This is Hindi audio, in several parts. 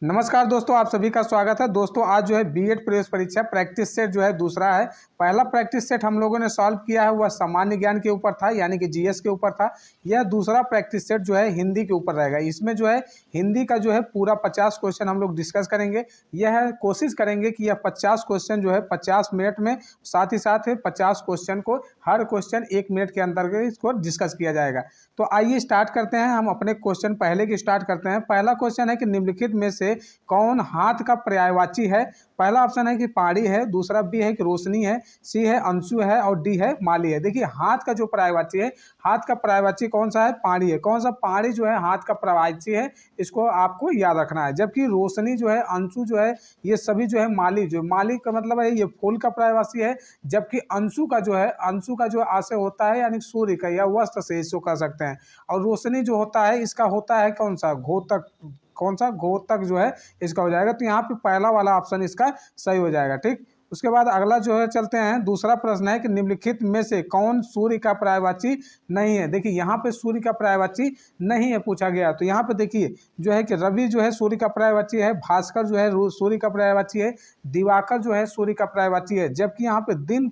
नमस्कार दोस्तों, आप सभी का स्वागत है। दोस्तों आज जो है बीएड प्रवेश परीक्षा प्रैक्टिस सेट जो है दूसरा है। पहला प्रैक्टिस सेट हम लोगों ने सॉल्व किया है, वह सामान्य ज्ञान के ऊपर था, यानी कि जीएस के ऊपर था। यह दूसरा प्रैक्टिस सेट जो है हिंदी के ऊपर रहेगा। इसमें जो है हिंदी का जो है पूरा 50 क्वेश्चन हम लोग डिस्कस करेंगे। यह कोशिश करेंगे कि यह 50 क्वेश्चन जो है 50 मिनट में, साथ ही साथ 50 क्वेश्चन को हर क्वेश्चन 1 मिनट के अंदर इसको डिस्कस किया जाएगा। तो आइए स्टार्ट करते हैं। हम अपने क्वेश्चन पहले की स्टार्ट करते हैं। पहला क्वेश्चन है कि निम्नलिखित में से कौन हाथ का पर्यायवाची है। पहला ऑप्शन है कि पाड़ी है, दूसरा बी है कि रोशनी है, सी है अंशु है और डी है माली है। देखिए हाथ का जो पर्यायवाची है, हाथ का पर्यायवाची कौन सा है? पाड़ी है। कौन सा? पाड़ी जो है हाथ का पर्यायवाची है, इसको आपको याद रखना है। जबकि रोशनी जो है, अंशु जो है, ये सभी जो है माली, जो माली का मतलब है ये फूल का पर्यायवाची है। जबकि अंशु का जो है, अंशु का जो आशय होता है यानी सूर्य का या वस्त्र से इसको कह सकते हैं। और रोशनी जो होता है इसका होता है कौन सा? घोतक। कौन सा? घोतक जो है इसका हो जाएगा। तो यहाँ पे पहला वाला ऑप्शन इसका सही हो जाएगा। ठीक, उसके बाद अगला जो है चलते हैं। दूसरा प्रश्न है कि निम्नलिखित में से कौन सूर्य का पर्यायवाची नहीं है। देखिए यहाँ पे सूर्य का पर्यायवाची नहीं है पूछा गया। तो यहाँ पे देखिए जो है कि रवि जो है सूर्य का पर्यायवाची है, भास्कर जो है सूर्य का पर्यायवाची है, दिवाकर जो है सूर्य का पर्यायवाची है। जबकि यहाँ पे दिन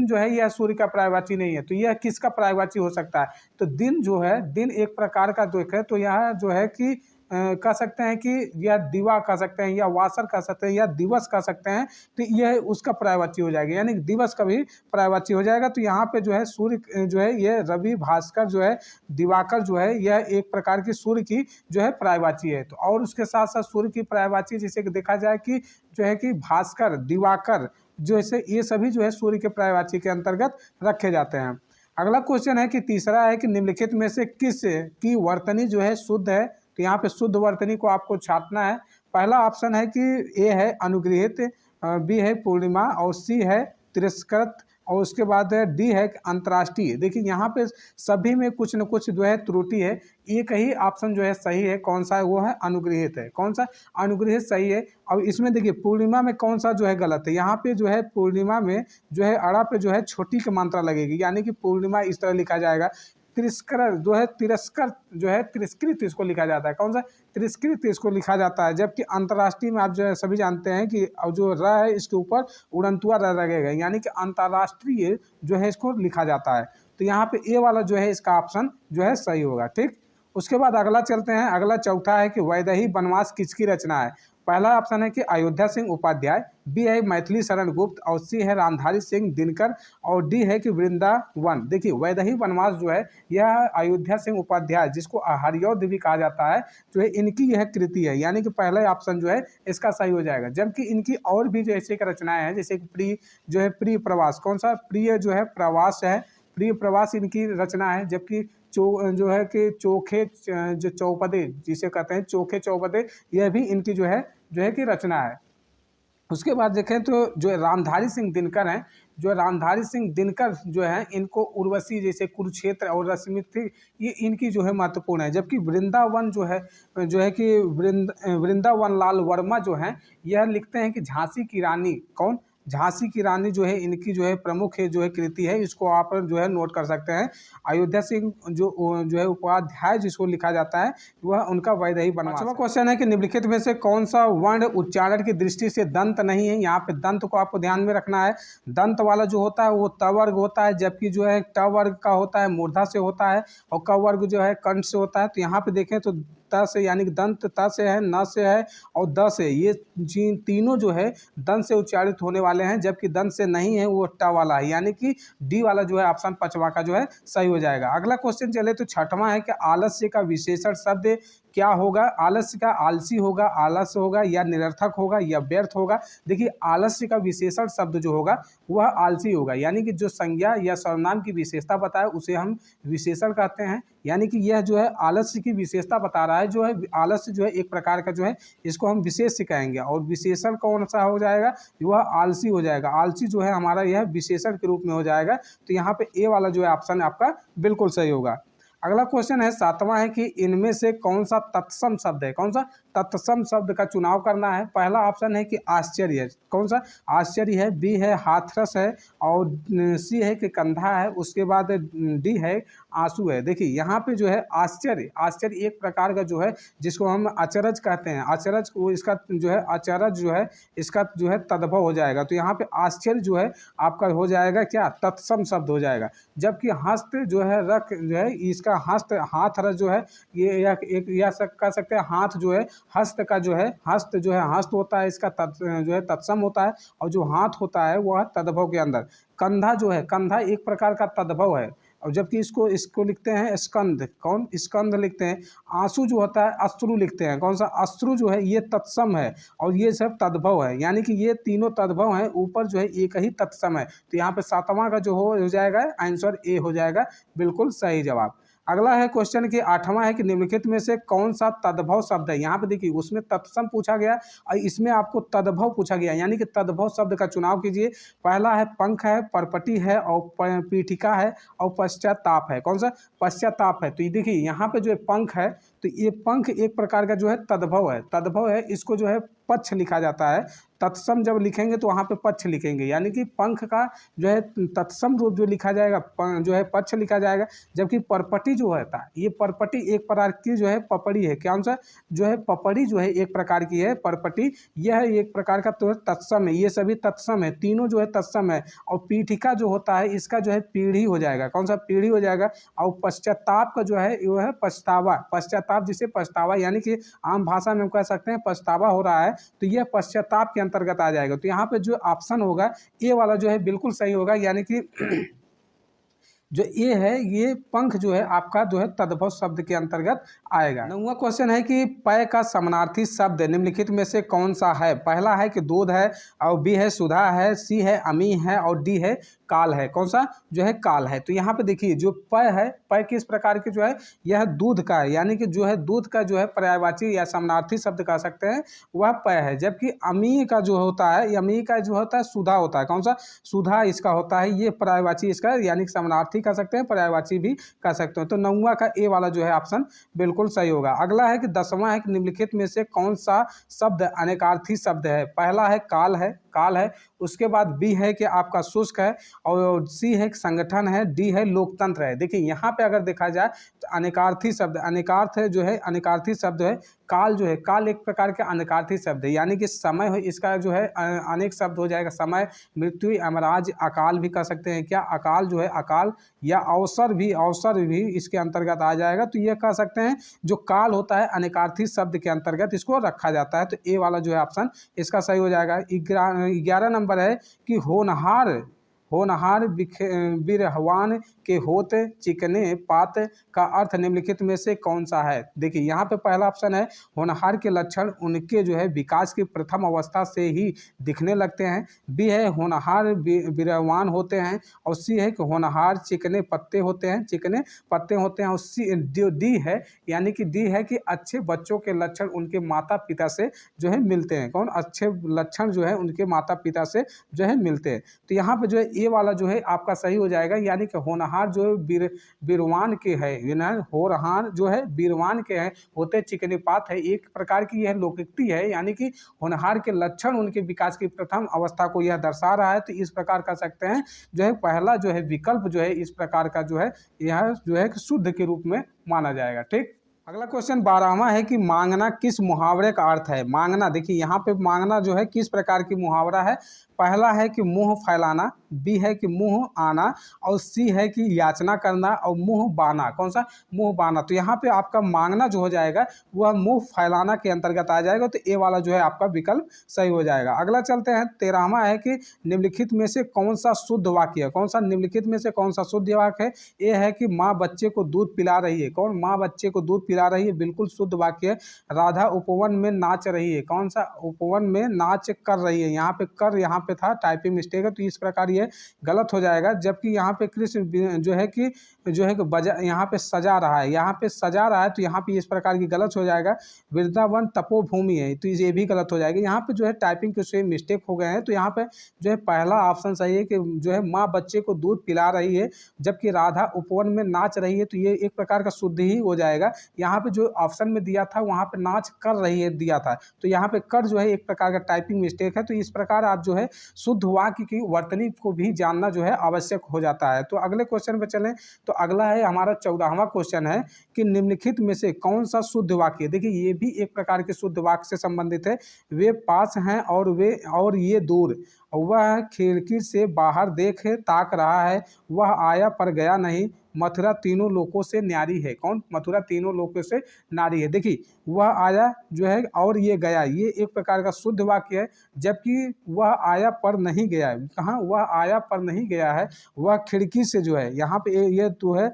जो है यह सूर्य का पर्यायवाची नहीं है। तो यह किसका पर्यायवाची हो सकता है? तो दिन जो है, दिन एक प्रकार का जो है, तो यहाँ जो है कि कह सकते हैं कि या दिवा कह सकते हैं, या वासर कह सकते हैं, या दिवस कह सकते हैं। तो यह उसका पर्यायवाची हो जाएगा, यानी दिवस का भी पर्यायवाची हो जाएगा। तो यहाँ पे जो है सूर्य जो है ये रवि, भास्कर जो है, दिवाकर जो है, यह एक प्रकार की सूर्य की जो है पर्यायवाची है। तो और उसके साथ साथ सूर्य की पर्यायवाची जैसे कि देखा जाए कि जो है कि भास्कर, दिवाकर जैसे ये सभी जो है सूर्य के पर्यायवाची के अंतर्गत रखे जाते हैं। अगला क्वेश्चन है कि तीसरा है कि निम्नलिखित में से किस की वर्तनी जो है शुद्ध है। तो यहाँ पे शुद्ध वर्तनी को आपको छापना है। पहला ऑप्शन है कि ए है अनुगृहित, बी है पूर्णिमा और सी है तिरस्कृत और उसके बाद डी है अंतर्राष्ट्रीय। देखिए यहाँ पे सभी में कुछ न कुछ जो है त्रुटि है। एक ही ऑप्शन जो है सही है। कौन सा है? वो है अनुगृहित है। कौन सा? अनुगृहित सही है। अब इसमें देखिए पूर्णिमा में कौन सा जो है गलत है। यहाँ पे जो है पूर्णिमा में जो है अड़ा पे जो है छोटी की मात्रा लगेगी, यानी कि पूर्णिमा इस तरह लिखा जाएगा। तिरस्कृत जो है, तिरस्कृत जो है, तिरस्कृत इसको लिखा जाता है। कौन सा? तिरस्कृत इसको लिखा जाता है। जबकि अंतर्राष्ट्रीय में आप जो है सभी जानते हैं कि अब जो र है इसके ऊपर उड़नतुआ र लगेगा, यानी कि अंतर्राष्ट्रीय जो है इसको लिखा जाता है। तो यहाँ पे ए वाला जो है इसका ऑप्शन जो है सही होगा। ठीक, उसके बाद अगला चलते हैं। अगला चौथा है कि वैदेही वनवास किसकी रचना है। पहला ऑप्शन है कि अयोध्या सिंह उपाध्याय, बी है मैथिली शरण गुप्त और सी है रामधारी सिंह दिनकर और डी है कि वृंदावन। देखिए वैदेही वनवास जो है यह अयोध्या सिंह उपाध्याय, जिसको हरिऔध भी कहा जाता है, जो है इनकी यह कृति है, यानी कि पहला ऑप्शन जो है इसका सही हो जाएगा। जबकि इनकी और भी जो ऐसे रचनाएं हैं, जैसे प्रिय जो है, प्रिय प्रवास। कौन सा? प्रिय जो है प्रवास है, प्रिय प्रवास इनकी रचना है। जबकि जो है कि चोखे जो चौपदे जिसे कहते हैं, चोखे चौपदे, यह भी इनकी जो है कि रचना है। उसके बाद देखें तो जो रामधारी सिंह दिनकर हैं, जो रामधारी सिंह दिनकर जो है इनको उर्वशी जैसे कुरुक्षेत्र और रश्मिरथी ये इनकी जो है महत्वपूर्ण है। जबकि वृंदावन जो है कि वृंदावन लाल वर्मा जो है यह लिखते हैं कि झांसी की रानी। कौन? झांसी की रानी जो है इनकी जो है प्रमुख है जो है कृति है। इसको आप जो है नोट कर सकते हैं। अयोध्या सिंह जो है उपाध्याय जिसको लिखा जाता है वह उनका वैदेही वनवास। पांचवा क्वेश्चन है कि निम्नलिखित में से कौन सा वर्ण उच्चारण की दृष्टि से दंत नहीं है। यहाँ पे दंत को आपको ध्यान में रखना है। दंत वाला जो होता है वो त वर्ग होता है, जबकि जो है ट वर्ग का होता है मूर्धा से होता है और क वर्ग जो है कंठ से होता है। तो यहाँ पे देखें तो त से, यानी कि दंत त से है, न से है और द से, ये तीनों जो है दंत से उच्चारित होने वाले हैं। जबकि दंत से नहीं है, वो ट वाला है, यानी कि डी वाला जो है ऑप्शन पांचवा का जो है सही हो जाएगा। अगला क्वेश्चन चले तो छठवां है कि आलस्य का विशेषण शब्द क्या होगा। आलस्य का आलसी होगा, आलस्य होगा, या निरर्थक होगा, या व्यर्थ होगा। देखिए आलस्य का विशेषण शब्द जो होगा वह आलसी होगा, यानी कि जो संज्ञा या सर्वनाम की विशेषता बताए उसे हम विशेषण कहते हैं। यानी कि यह जो है आलस्य की विशेषता बता रहा है। जो है आलस्य जो है एक प्रकार का जो है इसको हम विशेष कहेंगे और विशेषण कौन सा हो जाएगा? वह आलसी हो जाएगा। आलसी जो है हमारा यह विशेषण के रूप में हो जाएगा। तो यहाँ पे ए वाला जो है ऑप्शन आपका बिल्कुल सही होगा। अगला क्वेश्चन है 7वां है कि इनमें से कौन सा तत्सम शब्द है, कौन सा तत्सम शब्द का चुनाव करना है। पहला ऑप्शन है कि आश्चर्य, कौन सा आश्चर्य है, बी है हाथरस है, और सी है कि कंधा है, उसके बाद डी है आंसू है। देखिए यहाँ पे जो है आश्चर्य, आश्चर्य एक प्रकार का जो है जिसको हम अचरज कहते हैं, अचरज वो इसका जो है अचरज जो है इसका जो है तद्भव हो जाएगा। तो यहाँ पे आश्चर्य जो है आपका हो जाएगा क्या, तत्सम शब्द हो जाएगा। जबकि हस्त जो है रख जो है इसका हस्त हाथ रस जो है ये एक या कह सकते हैं हाथ जो है हस्त का जो है हस्त जो है हस्त होता है इसका जो है तत्सम होता है, और जो हाथ होता है वह तद्भव के अंदर। कंधा जो है, कंधा एक प्रकार का तद्भव है, और जबकि इसको लिखते हैं स्कंद, कौन स्कंद लिखते हैं। आंसू जो होता है अश्रु लिखते हैं, कौन सा अश्रु जो है ये तत्सम है, और ये सब तद्भव है, यानी कि ये तीनों तद्भव हैं, ऊपर जो है एक ही तत्सम है। तो यहाँ पे 7वां का जो हो जाएगा आंसर ए हो जाएगा, बिल्कुल सही जवाब। अगला है क्वेश्चन कि 8वां है कि निम्नलिखित में से कौन सा तद्भव शब्द है। यहाँ पे देखिए उसमें तत्सम पूछा गया और इसमें आपको तद्भव पूछा गया, यानी कि तद्भव शब्द का चुनाव कीजिए। पहला है पंख है, परपटी है, और पीठिका है, और पश्चाताप है, कौन सा पश्चाताप है। तो ये देखिए यहाँ पे जो है पंख है, तो ये पंख एक प्रकार का जो है तद्भव है, तद्भव है, इसको जो है पक्ष लिखा जाता है। तत्सम जब लिखेंगे तो वहाँ पे पक्ष लिखेंगे, यानी कि पंख का जो है तत्सम रूप जो लिखा जाएगा जो है पक्ष लिखा जाएगा। जबकि परपटी जो होता है, ये परपटी एक प्रकार की जो है पपड़ी है, कौन सा जो है पपड़ी जो है एक प्रकार की है परपटी, यह एक प्रकार का तो तत्सम है, ये सभी तत्सम है, तीनों जो है तत्सम है। और पीठिका जो होता है इसका जो है पीढ़ी हो जाएगा, कौन सा पीढ़ी हो जाएगा। और पश्चाताप का जो है वो है पछतावा, पश्चाताप जिसे पछतावा, यानी कि आम भाषा में हम कह सकते हैं पछतावा हो रहा है, तो यह पश्चाताप के अंतर्गत आ जाएगा। तो यहाँ पे जो ऑप्शन होगा ए वाला जो है बिल्कुल सही होगा, यानी कि जो ए है ये पंख जो है आपका जो है तद्भव शब्द के अंतर्गत आएगा। 9वां क्वेश्चन है कि पय का समानार्थी शब्द निम्नलिखित में से कौन सा है। पहला है कि दूध है, और बी है सुधा है, सी है अमी है, और डी है काल है, कौन सा जो है काल है। तो यहाँ पे देखिए जो पय है, पय किस प्रकार की जो है यह दूध का है, यानी कि जो है दूध का जो है पर्यायवाची या समानार्थी शब्द कह सकते हैं वह पय है। जबकि अमी का जो होता है, अमी का जो होता है सुधा होता है, कौन सा सुधा इसका होता है, ये पर्यायवाची इसका यानी कि समानार्थी कह सकते हैं, पर्यायवाची भी कह सकते हैं। तो 9वां का ए वाला जो है ऑप्शन बिल्कुल सही होगा। अगला है कि 10वां है कि निम्नलिखित में से कौन सा शब्द अनेकार्थी शब्द है। पहला है काल है, काल है, उसके बाद बी है कि आपका शुष्क है, और सी है कि संगठन है, डी है लोकतंत्र है। देखिए यहाँ पे अगर देखा जाए तो अनेकार्थी शब्द, अनेकार्थ है जो है अनेकार्थी शब्द है। काल जो है, काल एक प्रकार के अनेकार्थी शब्द है, यानी कि समय हो इसका जो है अनेक शब्द हो जाएगा, समय, मृत्यु, अमराज, अकाल भी कह सकते हैं क्या, अकाल जो है अकाल, या अवसर भी इसके अंतर्गत आ जाएगा। तो ये कह सकते हैं जो काल होता है अनेकार्थी शब्द के अंतर्गत इसको रखा जाता है। तो ए वाला जो है ऑप्शन इसका सही हो जाएगा। 11 नंबर है कि होनहार, होनहार बिरहवान के होते चिकने पात का अर्थ निम्नलिखित में से कौन सा है। देखिए यहाँ पे पहला ऑप्शन है होनहार के लक्षण उनके जो है विकास की प्रथम अवस्था से ही दिखने लगते हैं, बी है होनहार बिरहवान होते हैं, और सी है कि होनहार चिकने पत्ते होते हैं, चिकने पत्ते होते हैं, और सी डी है, यानी कि डी है कि अच्छे बच्चों के लक्षण उनके माता पिता से जो है मिलते हैं, कौन अच्छे लक्षण जो है उनके माता पिता से जो है मिलते हैं। तो यहाँ पे जो है ये वाला जो है आपका सही हो जाएगा, यानी कि होनहार जो बीरवान के है, होनहार जो है बीरवान के हैं, होते चिकनीपात है, एक प्रकार की यह लोकोक्ति है, यानी कि होनहार के लक्षण उनके विकास की प्रथम अवस्था को यह दर्शा रहा है। तो इस प्रकार कह सकते हैं जो है पहला जो है विकल्प जो है इस प्रकार का जो है यह जो है शुद्ध के रूप में माना जाएगा। ठीक, अगला क्वेश्चन 12वां है कि मांगना किस मुहावरे का अर्थ है। मांगना, देखिए यहाँ पे मांगना जो है किस प्रकार की मुहावरा है। पहला है कि मुंह फैलाना, बी है कि मुंह आना, और सी है कि याचना करना, और मुंह बाना, कौन सा मुंह बाना। तो यहाँ पे आपका मांगना जो हो जाएगा वह मुंह फैलाना के अंतर्गत आ जाएगा। तो ए वाला जो है आपका विकल्प सही हो जाएगा। अगला चलते हैं 13वां है कि निम्नलिखित में से कौन सा शुद्ध वाक्य है, कौन सा निम्नलिखित में से कौन सा शुद्ध वाक्य है। ए है कि माँ बच्चे को दूध पिला रही है, कौन माँ बच्चे को दूध पिला पिला रही है, बिल्कुल शुद्ध वाक्य है। राधा उपवन में नाच रही है, कौन सा, उपवन में नाच कर रही है, यहाँ पे कर यहाँ पे था, टाइपिंग मिस्टेक है, तो इस प्रकार ये गलत हो जाएगा। जबकि यहाँ पे कृष्ण जो है कि बजा, यहाँ पे सजा रहा है, यहाँ पे सजा रहा है, तो यहाँ पे इस प्रकार की गलत हो जाएगा। वृंदावन तपोभूमि है, तो ये भी गलत हो जाएगी। यहाँ पे जो है टाइपिंग के सेम मिस्टेक हो गए हैं, तो यहाँ पे जो है पहला ऑप्शन सही है कि जो है माँ बच्चे को दूध पिला रही है, जबकि राधा उपवन में नाच रही है, तो ये एक प्रकार का शुद्ध ही हो जाएगा। यहाँ पे जो ऑप्शन में दिया था वहाँ पे नाच कर रही है दिया था, तो यहाँ पे कर जो है एक प्रकार का टाइपिंग मिस्टेक है। तो इस प्रकार आप जो है शुद्ध वाक्य की वर्तनी को भी जानना जो है आवश्यक हो जाता है। तो अगले क्वेश्चन पे चलें, तो अगला है हमारा 14वां क्वेश्चन है कि निम्नलिखित में से कौन सा शुद्ध वाक्य, देखिए ये भी एक प्रकार के शुद्ध वाक्य से संबंधित है। वे पास हैं और ये दूर, वह खिड़की से बाहर देखे ताक रहा है, वह आया पर गया नहीं, मथुरा तीनों लोकों से न्यारी है। कौन, मथुरा तीनों लोकों से नारी है। देखिए वह आया जो है और ये गया, ये एक प्रकार का शुद्ध वाक्य है। जबकि वह आया पर नहीं गया है, कहाँ, वह आया पर नहीं गया है, वह खिड़की से जो है, यहाँ पे ये तो है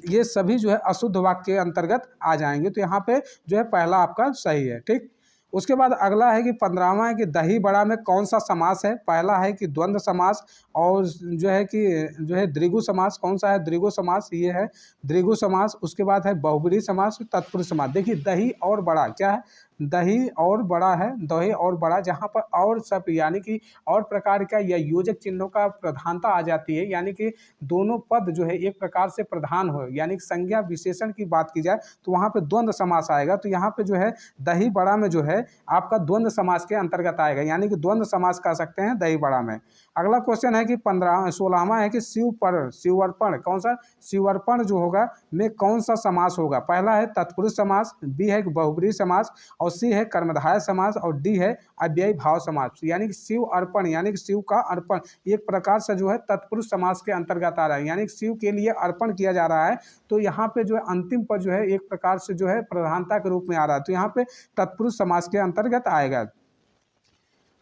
ये सभी जो है अशुद्ध वाक्य के अंतर्गत आ जाएंगे। तो यहाँ पे जो है पहला आपका सही है। ठीक, उसके बाद अगला है कि 15वां है कि दही बड़ा में कौन सा समास है। पहला है कि द्वंद्व समास और जो है कि जो है द्विगु समास। कौन सा है, द्विगु समास, ये है द्विगु समास। उसके बाद है बहुब्रीहि समास, तत्पुरुष समास। देखिए दही और बड़ा क्या है, दही और बड़ा है, दही और बड़ा, जहाँ पर और सब यानी कि और प्रकार का या योजक चिन्हों का प्रधानता आ जाती है, यानी कि दोनों पद जो है एक प्रकार से प्रधान हो, यानी कि संज्ञा विशेषण की बात की जाए तो वहाँ पे द्वंद्व समास आएगा। तो यहाँ पे जो है दही बड़ा में जो है आपका द्वंद्व समास के अंतर्गत आएगा, यानी कि द्वंद्व समास कह सकते हैं दही बड़ा में। अगला क्वेश्चन है कि 16वां है कि शिवर्पण, कौन सा, शिवर्पण जो होगा में कौन सा समास होगा। पहला है तत्पुरुष समास, बी है बहुब्रीहि समास, और सी है कर्मधारय समास, और डी है अव्ययी भाव समास। यानी कि शिव अर्पण, यानी कि शिव का अर्पण एक प्रकार से जो है तत्पुरुष समास के अंतर्गत आ रहा है, यानी कि शिव के लिए अर्पण किया जा रहा है। तो यहाँ पे जो है अंतिम पर जो है एक प्रकार से जो है प्रधानता के रूप में आ रहा है, तो यहाँ पे तत्पुरुष समास के अंतर्गत आएगा।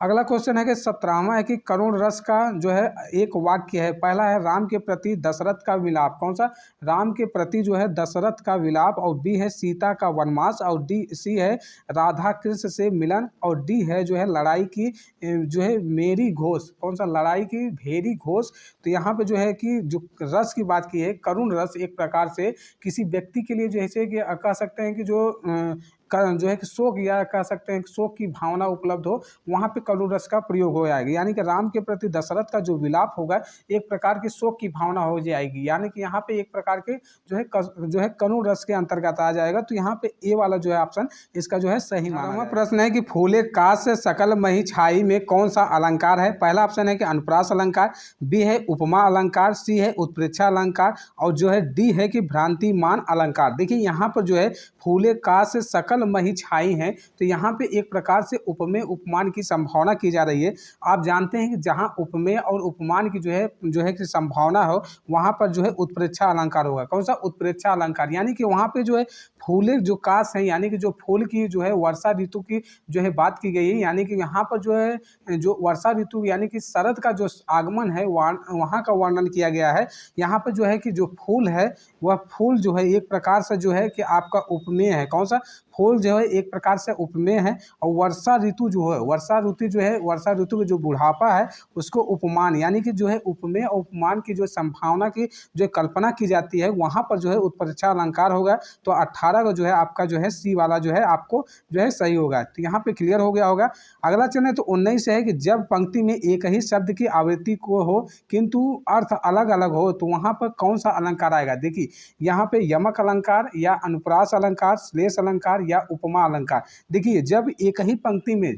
अगला क्वेश्चन है कि 17वां है कि करुण रस का जो है एक वाक्य है। पहला है राम के प्रति दशरथ का विलाप, कौन सा, राम के प्रति जो है दशरथ का विलाप, और बी है सीता का वनवास, और सी है राधा कृष्ण से मिलन, और डी है जो है लड़ाई की जो है मेरी घोष, कौन सा, लड़ाई की भेरी घोष। तो यहाँ पे जो है कि जो रस की बात की है, करुण रस एक प्रकार से किसी व्यक्ति के लिए जैसे कि कह सकते हैं कि जो है कि शोक, या कह सकते हैं कि शोक की भावना उपलब्ध हो, वहाँ पे करुण रस का प्रयोग हो जाएगा। यानी कि राम के प्रति दशरथ का जो विलाप होगा एक प्रकार की शोक की भावना हो जाएगी, यानी कि यहाँ पे एक प्रकार के जो है करुण रस के अंतर्गत आ जाएगा। तो यहाँ पे ए वाला जो है ऑप्शन इसका जो है सही माना जाएगा। प्रश्न है कि फूले काश से सकल मही छाई में कौन सा अलंकार है। पहला ऑप्शन है कि अनुप्रास अलंकार, बी है उपमा अलंकार, सी है उत्प्रेक्षा अलंकार, और जो है डी है कि भ्रांतिमान अलंकार। देखिए यहाँ पर जो है फूले काश से सकल मही छाई है, तो यहाँ पे एक प्रकार से उपमेय उपमान की संभावना की जा रही है। आप जानते हैं कि जहाँ उपमेय और उपमान की जो है कि संभावना हो, वहाँ पर जो है उत्प्रेक्षा अलंकार होगा। कौन सा, उत्प्रेक्षा अलंकार, यानी कि वहाँ पे जो है फूले जो काश है, यानी कि जो फूल की जो है वर्षा ऋतु की जो है बात की गई है, यानी कि यहाँ पर जो है जो वर्षा ऋतु यानी कि शरद का जो आगमन है वहाँ का वर्णन किया गया है। यहाँ पर जो है कि जो फूल है वह फूल जो है एक प्रकार से जो है कि आपका उपमेय है। कौन सा, फूल जो है एक प्रकार से उपमेय है, और वर्षा ऋतु जो है, वर्षा ऋतु की जो बुढ़ापा है उसको उपमान, यानी कि जो है उपमेय और उपमान की जो संभावना की जो कल्पना की जाती है, वहाँ पर जो है उत्प्रेक्षा अलंकार होगा। तो 18 का जो है आपका जो है सी वाला जो है आपको जो है सही होगा। तो यहाँ पे क्लियर हो गया होगा। अगला चलें तो 19 है कि जब पंक्ति में एक ही शब्द की आवृत्ति को हो किंतु अर्थ अलग अलग हो, तो वहाँ पर कौन सा अलंकार आएगा। देखिए यहाँ पे यमक अलंकार, या अनुप्रास अलंकार, श्लेष अलंकार, या उपमा अलंकार। देखिए जब एक ही पंक्ति में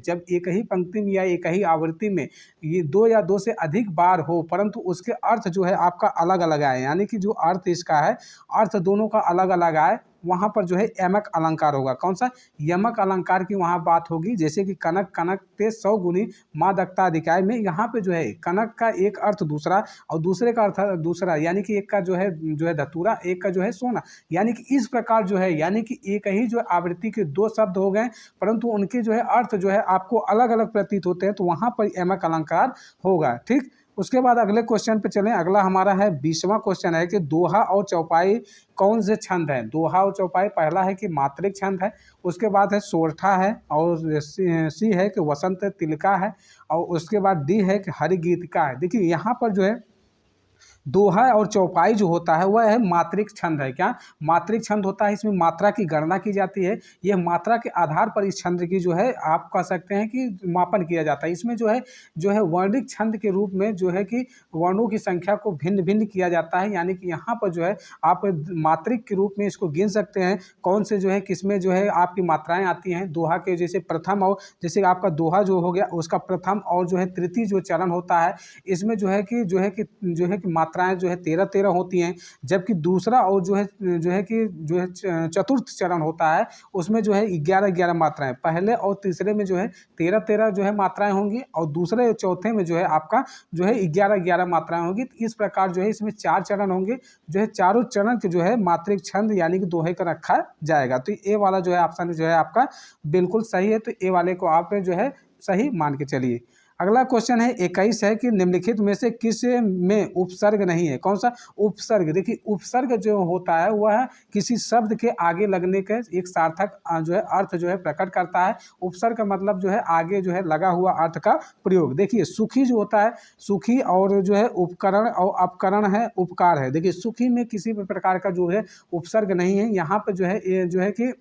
या एक ही आवृत्ति में ये दो या दो से अधिक बार हो, परंतु उसके अर्थ जो है आपका अलग अलग आए, यानी कि जो अर्थ इसका है अर्थ दोनों का अलग अलग आए, वहाँ पर जो है यमक अलंकार होगा। कौन सा, यमक अलंकार की वहाँ बात होगी। जैसे कि कनक ते 100 गुनी माँ दक्ता अधिकाय में यहाँ पे जो है कनक का एक अर्थ दूसरा और दूसरे का अर्थ दूसरा, यानी कि एक का जो है धतूरा, एक का जो है सोना, यानी कि इस प्रकार जो है यानी कि एक ही जो आवृत्ति के दो शब्द हो गए, परंतु उनके जो है अर्थ जो है आपको अलग अलग प्रतीत होते हैं, तो वहाँ पर यमक अलंकार होगा। ठीक, उसके बाद अगले क्वेश्चन पे चलें। अगला हमारा है 20वां क्वेश्चन है कि दोहा और चौपाई कौन से छंद है। दोहा और चौपाई पहला है कि मात्रिक छंद है, उसके बाद है सोरठा है, और सी है कि वसंत तिलका है, और उसके बाद डी है कि हरिगीतिका है। देखिए यहाँ पर जो है दोहा और चौपाई जो होता है वह है मात्रिक छंद है। क्या मात्रिक छंद होता है, इसमें मात्रा की गणना की जाती है। यह मात्रा के आधार पर इस छंद की जो है आप कह सकते हैं कि मापन किया जाता है। इसमें जो है वर्णिक छंद के रूप में जो है कि वर्णों की संख्या को भिन्न भिन्न किया जाता है। यानी कि यहाँ पर जो है आप मात्रिक के रूप में इसको गिन सकते हैं कौन से जो है किसमें जो है आपकी मात्राएं आती हैं। दोहा के जैसे प्रथम, और जैसे आपका दोहा जो हो गया उसका प्रथम और जो है तृतीय जो चरण होता है, इसमें जो है कि मात्राएं जो है 13-13 होती हैं। जबकि दूसरा और जो है चतुर्थ चरण होता है, उसमें जो है 11-11 मात्राएं, पहले और तीसरे में जो है 13-13 जो है मात्राएं होंगी, और दूसरे चौथे में जो है आपका जो है 11-11 मात्राएं होंगी। तो इस प्रकार जो है इसमें 4 चरण होंगे, जो है चारों चरण के जो है मात्रिक छंद यानी कि दोहे का रखा जाएगा। तो ए वाला जो है ऑप्शन जो है आपका बिल्कुल सही है। तो ए वाले को आप जो है सही मान के चलिए। अगला क्वेश्चन है 21 है कि निम्नलिखित में से किस में उपसर्ग नहीं है। कौन सा उपसर्ग। देखिए उपसर्ग जो होता है वह किसी शब्द के आगे लगने के एक सार्थक जो है अर्थ जो है प्रकट करता है। उपसर्ग का मतलब जो है आगे जो है लगा हुआ अर्थ का प्रयोग। देखिए सुखी जो होता है, सुखी और जो है उपकरण और अपकरण है, उपकार है। देखिए सुखी में किसी भी प्रकार का जो है उपसर्ग नहीं है। यहाँ पर जो है ये जो है कि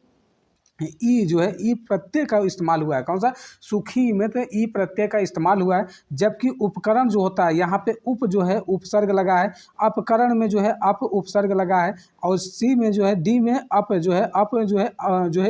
ई जो है ई प्रत्यय का इस्तेमाल हुआ है। कौन सा सुखी में तो ई प्रत्यय का इस्तेमाल हुआ है। जबकि उपकरण जो होता है यहाँ पे उप जो है उपसर्ग लगा है, अपकरण में जो है अप उपसर्ग लगा है, और सी में जो है डी में अप जो है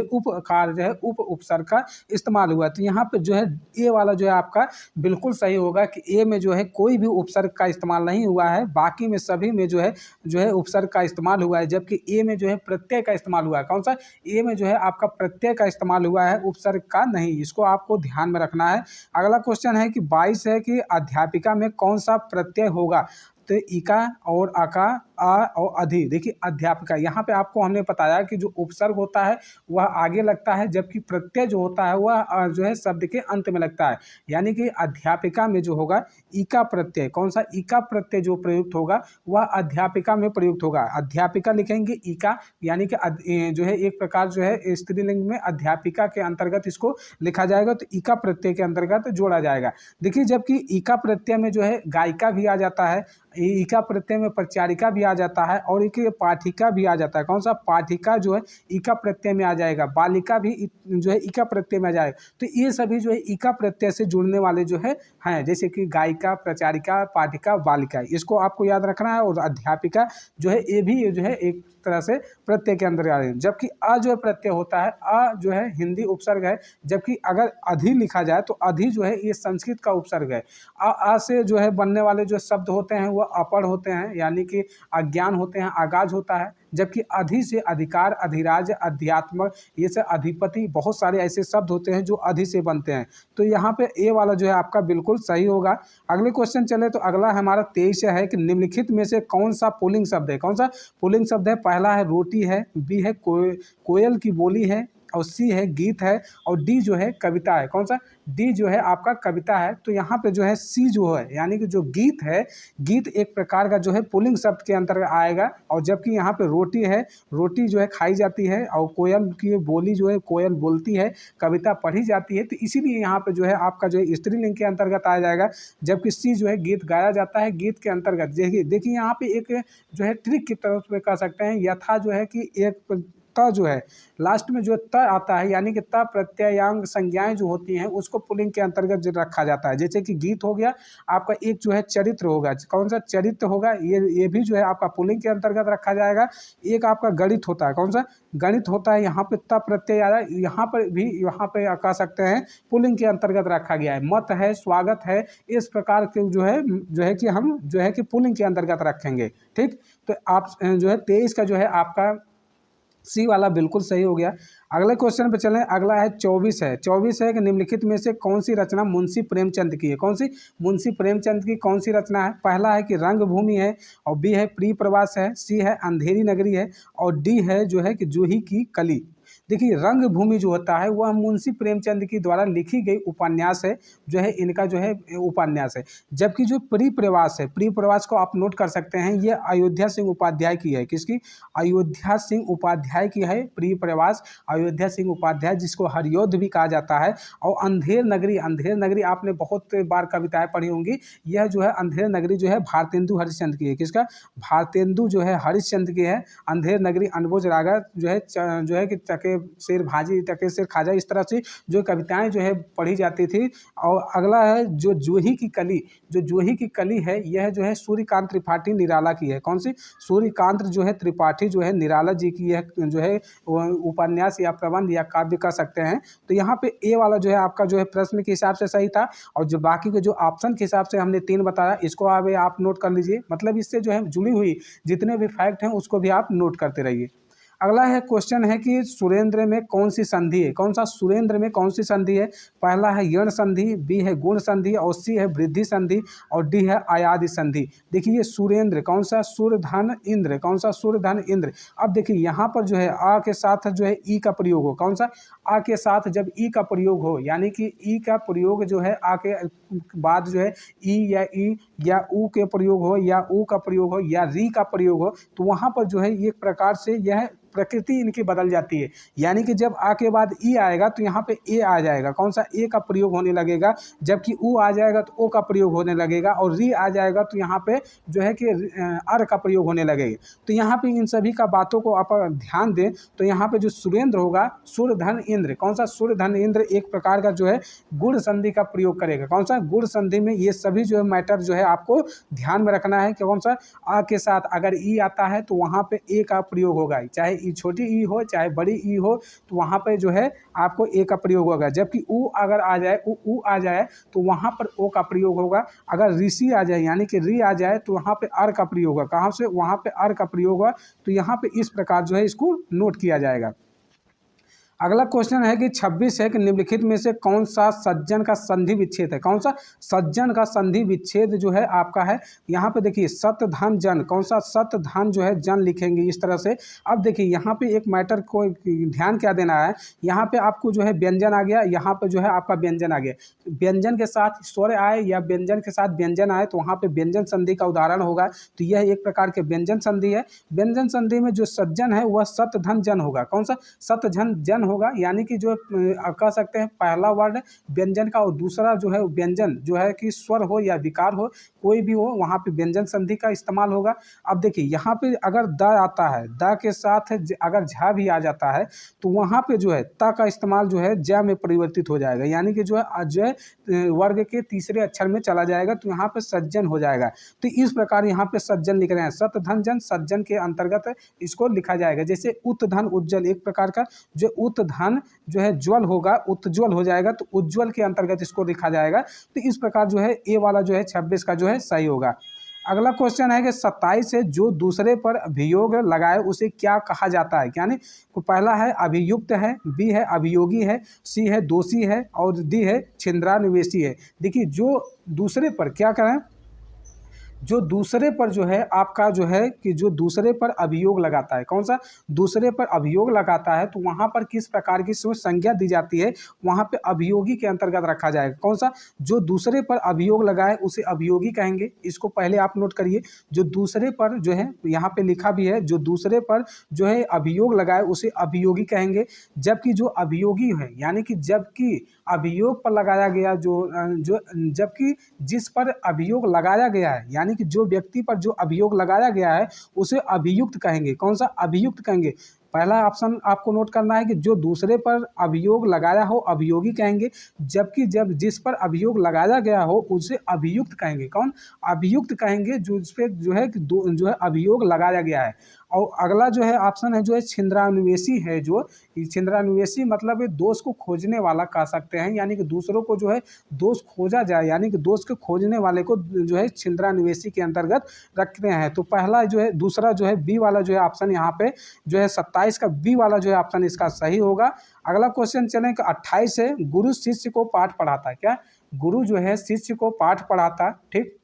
उपकार जो है उप उपसर्ग का इस्तेमाल हुआ है। तो यहाँ पे जो है ए वाला जो है आपका बिल्कुल सही होगा कि ए में जो है कोई भी उपसर्ग का इस्तेमाल नहीं हुआ है, बाकी में सभी में जो है उपसर्ग का इस्तेमाल हुआ है। जबकि ए में जो है प्रत्यय का इस्तेमाल हुआ है। कौन सा ए में जो है आपका प्रत्यय का इस्तेमाल हुआ है, उपसर्ग का नहीं। इसको आपको ध्यान में रखना है। अगला क्वेश्चन है कि 22 है कि अध्यापिका में कौन सा प्रत्यय होगा। तो इका और अका आ और अधि। देखिए अध्यापिका यहाँ पे आपको हमने बताया कि जो उपसर्ग होता है वह आगे लगता है, जबकि प्रत्यय जो होता है वह जो है शब्द के अंत में लगता है। यानी कि अध्यापिका में जो होगा इका प्रत्यय, कौन सा इका प्रत्यय जो प्रयुक्त होगा वह अध्यापिका में प्रयुक्त होगा। अध्यापिका लिखेंगे इका, यानी कि जो है एक प्रकार जो है स्त्रीलिंग में अध्यापिका के अंतर्गत इसको लिखा जाएगा, तो इका प्रत्यय के अंतर्गत जोड़ा जाएगा। देखिए जबकि इका प्रत्यय में जो है गायिका भी आ जाता है, इका प्रत्यय में परिचारिका भी आ जाता है, और एक पाठिका भी आ जाता है। कौन सा पाठिका जो है इका प्रत्यय में आ जाएगा, बालिका भी जो है इका प्रत्यय में आ जाएगा। तो ये सभी जो है इका प्रत्यय से जुड़ने वाले जो है हैं, जैसे कि गायिका, प्रचारिका, पाठिका, बालिका, इसको आपको याद रखना है। और अध्यापिका जो है ये भी जो है एक तरह से प्रत्यय के अंदर आ रहे हैं। जबकि अ जो है प्रत्यय होता है, अ जो है हिंदी उपसर्ग है। जबकि अगर अधि लिखा जाए तो अधि जो है ये संस्कृत का उपसर्ग है। अ से जो है बनने वाले जो शब्द होते हैं वह अपर होते हैं, यानी कि अज्ञान होते हैं, आगाज होता है। जबकि अधि से अधिकार, अधिराज, अध्यात्म, ये से अधिपति, बहुत सारे ऐसे शब्द होते हैं जो अधि से बनते हैं। तो यहाँ पे ए वाला जो है आपका बिल्कुल सही होगा। अगले क्वेश्चन चले तो अगला हमारा 23 है कि निम्नलिखित में से कौन सा पुल्लिंग शब्द है। कौन सा पुल्लिंग शब्द है। पहला है रोटी है, बी है कोयल की बोली है, और सी है गीत है, और डी जो है कविता है। कौन सा डी जो है आपका कविता है। तो यहाँ पे जो है सी जो है यानी कि जो गीत है, गीत एक प्रकार का जो है पुल्लिंग शब्द के अंतर्गत आएगा। और जबकि यहाँ पे रोटी है, रोटी जो है खाई जाती है, और कोयल की बोली जो है कोयल बोलती है, कविता पढ़ी जाती है, तो इसीलिए यहाँ पे जो है आपका जो है स्त्रीलिंग के अंतर्गत आ जाएगा। जबकि सी जो है गीत गाया जाता है, गीत के अंतर्गत। देखिए यहाँ पे एक जो है ट्रिक की तरफ से कह सकते हैं, यथा जो है कि एक त जो है लास्ट में जो त आता है, यानी कि त प्रत्ययांग संज्ञाएं जो होती हैं उसको पुल्लिंग के अंतर्गत जो रखा जाता है। जैसे कि गीत हो गया आपका, एक जो है चरित्र होगा, कौन सा चरित्र होगा, ये भी जो है आपका पुल्लिंग के अंतर्गत रखा जाएगा। एक आपका गणित होता है, कौन सा गणित होता है, यहाँ पे त प्रत्यय आ रहा है, यहाँ पर भी यहाँ पे कह सकते हैं पुल्लिंग के अंतर्गत रखा गया है। मत है, स्वागत है, इस प्रकार के जो है कि हम जो है कि पुल्लिंग के अंतर्गत रखेंगे। ठीक, तो आप जो है 23 का जो है आपका सी वाला बिल्कुल सही हो गया। अगले क्वेश्चन पे चलें। अगला है 24 है। 24 है कि निम्नलिखित में से कौन सी रचना मुंशी प्रेमचंद की है। कौन सी मुंशी प्रेमचंद की कौन सी रचना है। पहला है कि रंगभूमि है, और बी है प्रिय प्रवास है, सी है अंधेरी नगरी है, और डी है जो है कि जूही की कली। देखिए रंगभूमि जो होता है वह मुंशी प्रेमचंद की द्वारा लिखी गई उपन्यास है, जो है इनका जो है उपन्यास है। जबकि जो परिप्रवास है, परिप्रवास को आप नोट कर सकते हैं, ये अयोध्या सिंह उपाध्याय की है। किसकी? अयोध्या सिंह उपाध्याय की है परिप्रवास। अयोध्या सिंह उपाध्याय जिसको हरिऔध भी कहा जाता है। और अंधेर नगरी, अंधेर नगरी आपने बहुत बार कविताएं पढ़ी होंगी। यह जो है अंधेर नगरी जो है भारतेंदु हरिश्चंद्र की है। किसका? भारतेंदु जो है हरिश्चंद्र की है। अंधेर नगरी अनबुझ रागा जो है कि टके शेर भाजी, टके शेर खाजा, इस तरह से जो कविताएं जो है पढ़ी जाती थी। और अगला है जो जूही की कली, जो जूही की कली है यह जो है सूर्यकांत त्रिपाठी निराला की है। कौन सी? सूर्यकांत जो है त्रिपाठी जो है निराला जी की यह जो है उपन्यास या प्रबंध या काव्य कह सकते हैं। तो यहाँ पे ए वाला जो है आपका जो है प्रश्न के हिसाब से सही था। और जो बाकी के जो ऑप्शन के हिसाब से हमने 3 बताया, इसको आप नोट कर लीजिए। मतलब इससे जो है जुड़ी हुई जितने भी फैक्ट हैं उसको भी आप नोट करते रहिए। अगला है क्वेश्चन है कि सुरेंद्र में कौन सी संधि है? कौन सा सुरेंद्र में कौन सी संधि है? पहला है यण संधि, बी है गुण संधि, और सी है वृद्धि संधि, और डी है आयादि संधि। देखिए ये सुरेंद्र कौन सा? सूर्य धन इंद्र। कौन सा? सूर्य धन इंद्र। अब देखिए यहाँ पर जो है आ के साथ जो है ई का प्रयोग हो। कौन सा? आ के साथ जब ई का प्रयोग हो, यानी कि ई का प्रयोग जो है आ के बाद जो है ई या ऊ के प्रयोग हो, या ऊ का प्रयोग हो, या री का प्रयोग हो, तो वहाँ पर जो है एक प्रकार से यह प्रकृति इनकी बदल जाती है। यानी कि जब आ के बाद ई आएगा तो यहाँ पे ए आ जाएगा। कौन सा? ए का प्रयोग होने लगेगा। जबकि ऊ आ जाएगा तो ओ का प्रयोग होने लगेगा। और री आ जाएगा तो यहाँ पे जो है कि अर का प्रयोग होने लगेगा। तो यहाँ पे इन सभी का बातों को आप ध्यान दें तो यहाँ पे जो सुरेंद्र होगा, सूर्य धन इंद्र। कौन सा? सूर्य धन इंद्र एक प्रकार का जो है गुण संधि का प्रयोग करेगा। कौन सा? गुण संधि में ये सभी जो है मैटर जो है आपको ध्यान में रखना है कि कौन सा? आ के साथ अगर ई आता है तो वहाँ पे ए का प्रयोग होगा, चाहे ई छोटी ई हो चाहे बड़ी ई हो, तो वहाँ पे जो है आपको ए का प्रयोग होगा। जबकि ऊ अगर आ जाए, ऊ आ जाए तो वहाँ पर ओ का प्रयोग होगा। अगर ऋषि आ जाए यानी कि री आ जाए तो वहाँ पे अर का प्रयोग होगा। कहाँ से? वहाँ पे अर का प्रयोग होगा। तो यहाँ पे इस प्रकार जो है इसको नोट किया जाएगा। अगला क्वेश्चन है कि 26 है कि निम्नलिखित में से कौन सा सज्जन का संधि विच्छेद है? कौन सा? सज्जन का संधि विच्छेद जो है आपका है, यहाँ पे देखिए सत धन जन। कौन सा? सत धन जो है जन लिखेंगे इस तरह से। अब देखिए यहाँ पे एक मैटर को ध्यान क्या देना है, यहाँ पे आपको जो है व्यंजन आ गया, यहाँ पे जो है आपका व्यंजन आ गया। व्यंजन के साथ स्वर आए या व्यंजन के साथ व्यंजन आए तो वहाँ पे व्यंजन संधि का उदाहरण होगा। तो यह एक प्रकार के व्यंजन संधि है। व्यंजन संधि में जो सज्जन है वह सत धन जन होगा। कौन सा? सत धन जन होगा। यानी कि जो कह सकते हैं पहला वर्ड व्यंजन का और दूसरा जो है व्यंजन जो है कि स्वर हो या विकार हो, कोई भी हो, वहाँ पे व्यंजन संधि का इस्तेमाल होगा। अब देखिए यहाँ पे अगर द आता है, द के साथ अगर झा भी आ जाता है तो वहाँ पे जो है त का इस्तेमाल जो है ज में परिवर्तित हो जाएगा। यानी कि जो है अजय वर्ग के तीसरे अक्षर में चला जाएगा तो यहाँ पे सज्जन हो जाएगा। तो इस प्रकार यहाँ पे सज्जन लिख रहे हैं। सत धन जन सज्जन के अंतर्गत इसको लिखा जाएगा। जैसे उत धन उज्जवल, एक प्रकार का जो उत धन जो है ज्वल होगा, उज्ज्वल हो जाएगा तो उज्ज्वल के अंतर्गत इसको लिखा जाएगा। तो इस प्रकार जो है ए वाला जो है 26 का जो है सही होगा। अगला क्वेश्चन है कि 27 है जो दूसरे पर अभियोग लगाए उसे क्या कहा जाता है? यानी पहला है अभियुक्त है, बी है अभियोगी है, सी है दोषी है, और डी है छिंद्रान्वेषी है। देखिए जो दूसरे पर क्या करें, जो दूसरे पर जो है आपका जो है कि जो दूसरे पर अभियोग लगाता है, कौन सा? दूसरे पर अभियोग लगाता है तो वहाँ पर किस प्रकार की संज्ञा दी जाती है, वहाँ पे अभियोगी के अंतर्गत रखा जाएगा। कौन सा? जो दूसरे पर अभियोग लगाए उसे अभियोगी कहेंगे। इसको पहले आप नोट करिए। जो दूसरे पर जो है यहाँ पे लिखा भी है, जो दूसरे पर जो है अभियोग लगाए उसे अभियोगी कहेंगे। जबकि जो अभियोगी है यानी कि जबकि अभियोग पर लगाया गया जबकि जिस पर अभियोग लगाया गया है यानी कि जो व्यक्ति पर जो अभियोग लगाया गया है उसे अभियुक्त कहेंगे। कौन सा? अभियुक्त कहेंगे। पहला ऑप्शन आपको नोट करना है कि जो दूसरे पर अभियोग लगाया हो अभियोगी कहेंगे। जबकि जब जिस पर अभियोग लगाया गया हो उसे अभियुक्त कहेंगे। कौन? अभियुक्त कहेंगे जो इस पर जो है जो है अभियोग लगाया गया है। और अगला जो है ऑप्शन है जो है छिंद्रान्वेषी है। जो छिंद्रान्वेषी मतलब दोष को खोजने वाला कह सकते हैं। यानी कि दूसरों को जो है दोष खोजा जाए, यानी कि दोष को खोजने वाले को जो है छिंद्रान्वेषी के अंतर्गत रखते हैं। तो पहला जो है, दूसरा जो है बी वाला जो है ऑप्शन यहाँ पे जो है 27 का बी वाला जो है ऑप्शन इसका सही होगा। अगला क्वेश्चन चलें कि 28 है गुरु शिष्य को पाठ पढ़ाता है। क्या? गुरु जो है शिष्य को पाठ पढ़ाता। ठीक,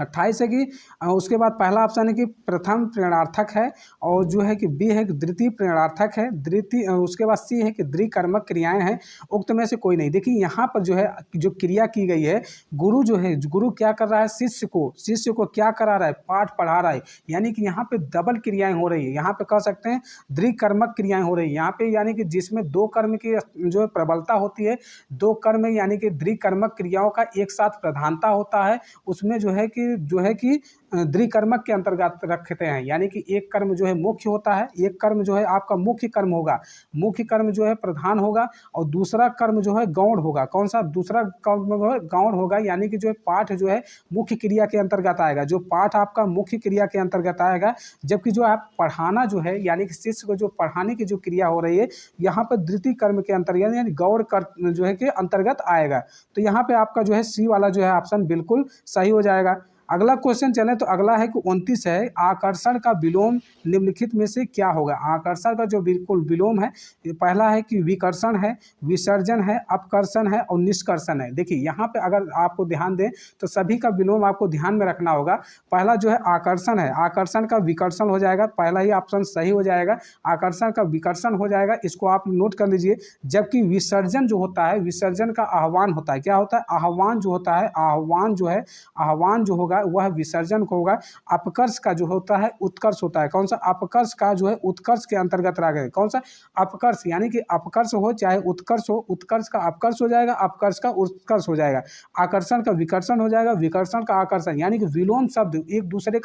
28 है कि उसके बाद पहला ऑप्शन है कि प्रथम प्रेरणार्थक है, और जो है कि बी है कि द्वितीय प्रेरणार्थक है, द्वितीय उसके बाद सी है कि द्विकर्मक क्रियाएं हैं, उक्त में से कोई नहीं। देखिए यहाँ पर जो है जो क्रिया की गई है, गुरु जो है, गुरु क्या कर रहा है, शिष्य को क्या करा रहा है, पाठ पढ़ा रहा है, यानी कि यहाँ पे डबल क्रियाएं हो रही है। यहाँ पे कह सकते हैं द्विकर्मक क्रियाएं हो रही है यहाँ पे, यानी कि जिसमें दो कर्म की जो है प्रबलता होती है, दो कर्म यानी कि द्विकर्मक क्रियाओं का एक साथ प्रधानता होता है, उसमें जो है कि द्विकर्मक के अंतर्गत रखते हैं, यानी कि एक कर्म जो है मुख्य होता है, एक कर्म जो है आपका मुख्य कर्म होगा, मुख्य कर्म जो है प्रधान होगा, और दूसरा कर्म जो है गौण होगा। कौन सा दूसरा कर्म जो है गौण होगा, यानी कि जो है पाठ जो है मुख्य क्रिया के अंतर्गत आएगा, जो पाठ आपका मुख्य क्रिया के अंतर्गत आएगा, जबकि जो आप पढ़ाना जो है, यानी कि शिष्य को जो पढ़ाने की जो क्रिया हो रही है, यहाँ पर द्वितीय कर्म के अंतर्गत यानी गौण कर्म जो है के अंतर्गत आएगा। तो यहाँ पे आपका जो है सी वाला जो है ऑप्शन बिल्कुल सही हो जाएगा। अगला क्वेश्चन चले तो अगला है कि 29 है, आकर्षण का विलोम निम्नलिखित में से क्या होगा। आकर्षण का जो बिल्कुल विलोम है, ये पहला है कि विकर्षण है, विसर्जन है, अपकर्षण है और निष्कर्षण है। देखिए यहाँ पे अगर आपको ध्यान दें तो सभी का विलोम आपको ध्यान में रखना होगा। पहला जो है आकर्षण है, आकर्षण का विकर्षण हो जाएगा, पहला ही ऑप्शन सही हो जाएगा, आकर्षण का विकर्षण हो जाएगा, इसको आप नोट कर लीजिए। जबकि विसर्जन जो होता है, विसर्जन का आह्वान होता है, क्या होता है, आह्वान जो होता है, आह्वान जो होगा वह विसर्जन को होगा। अपकर्ष का जो होता है उत्कर्ष होता है, कौन सा, अपकर्ष का जो है उत्कर्ष के अंतर्गत रहा गया, कौन सा, अपकर्ष, यानी कि अपकर्ष हो चाहे उत्कर्ष हो, उत्कर्ष का अपकर्ष हो जाएगा, अपकर्ष का उत्कर्ष हो जाएगा, आकर्षण का विकर्षण हो जाएगा, विकर्षण का आकर्षण, यानी कि विलोम शब्द एक दूसरे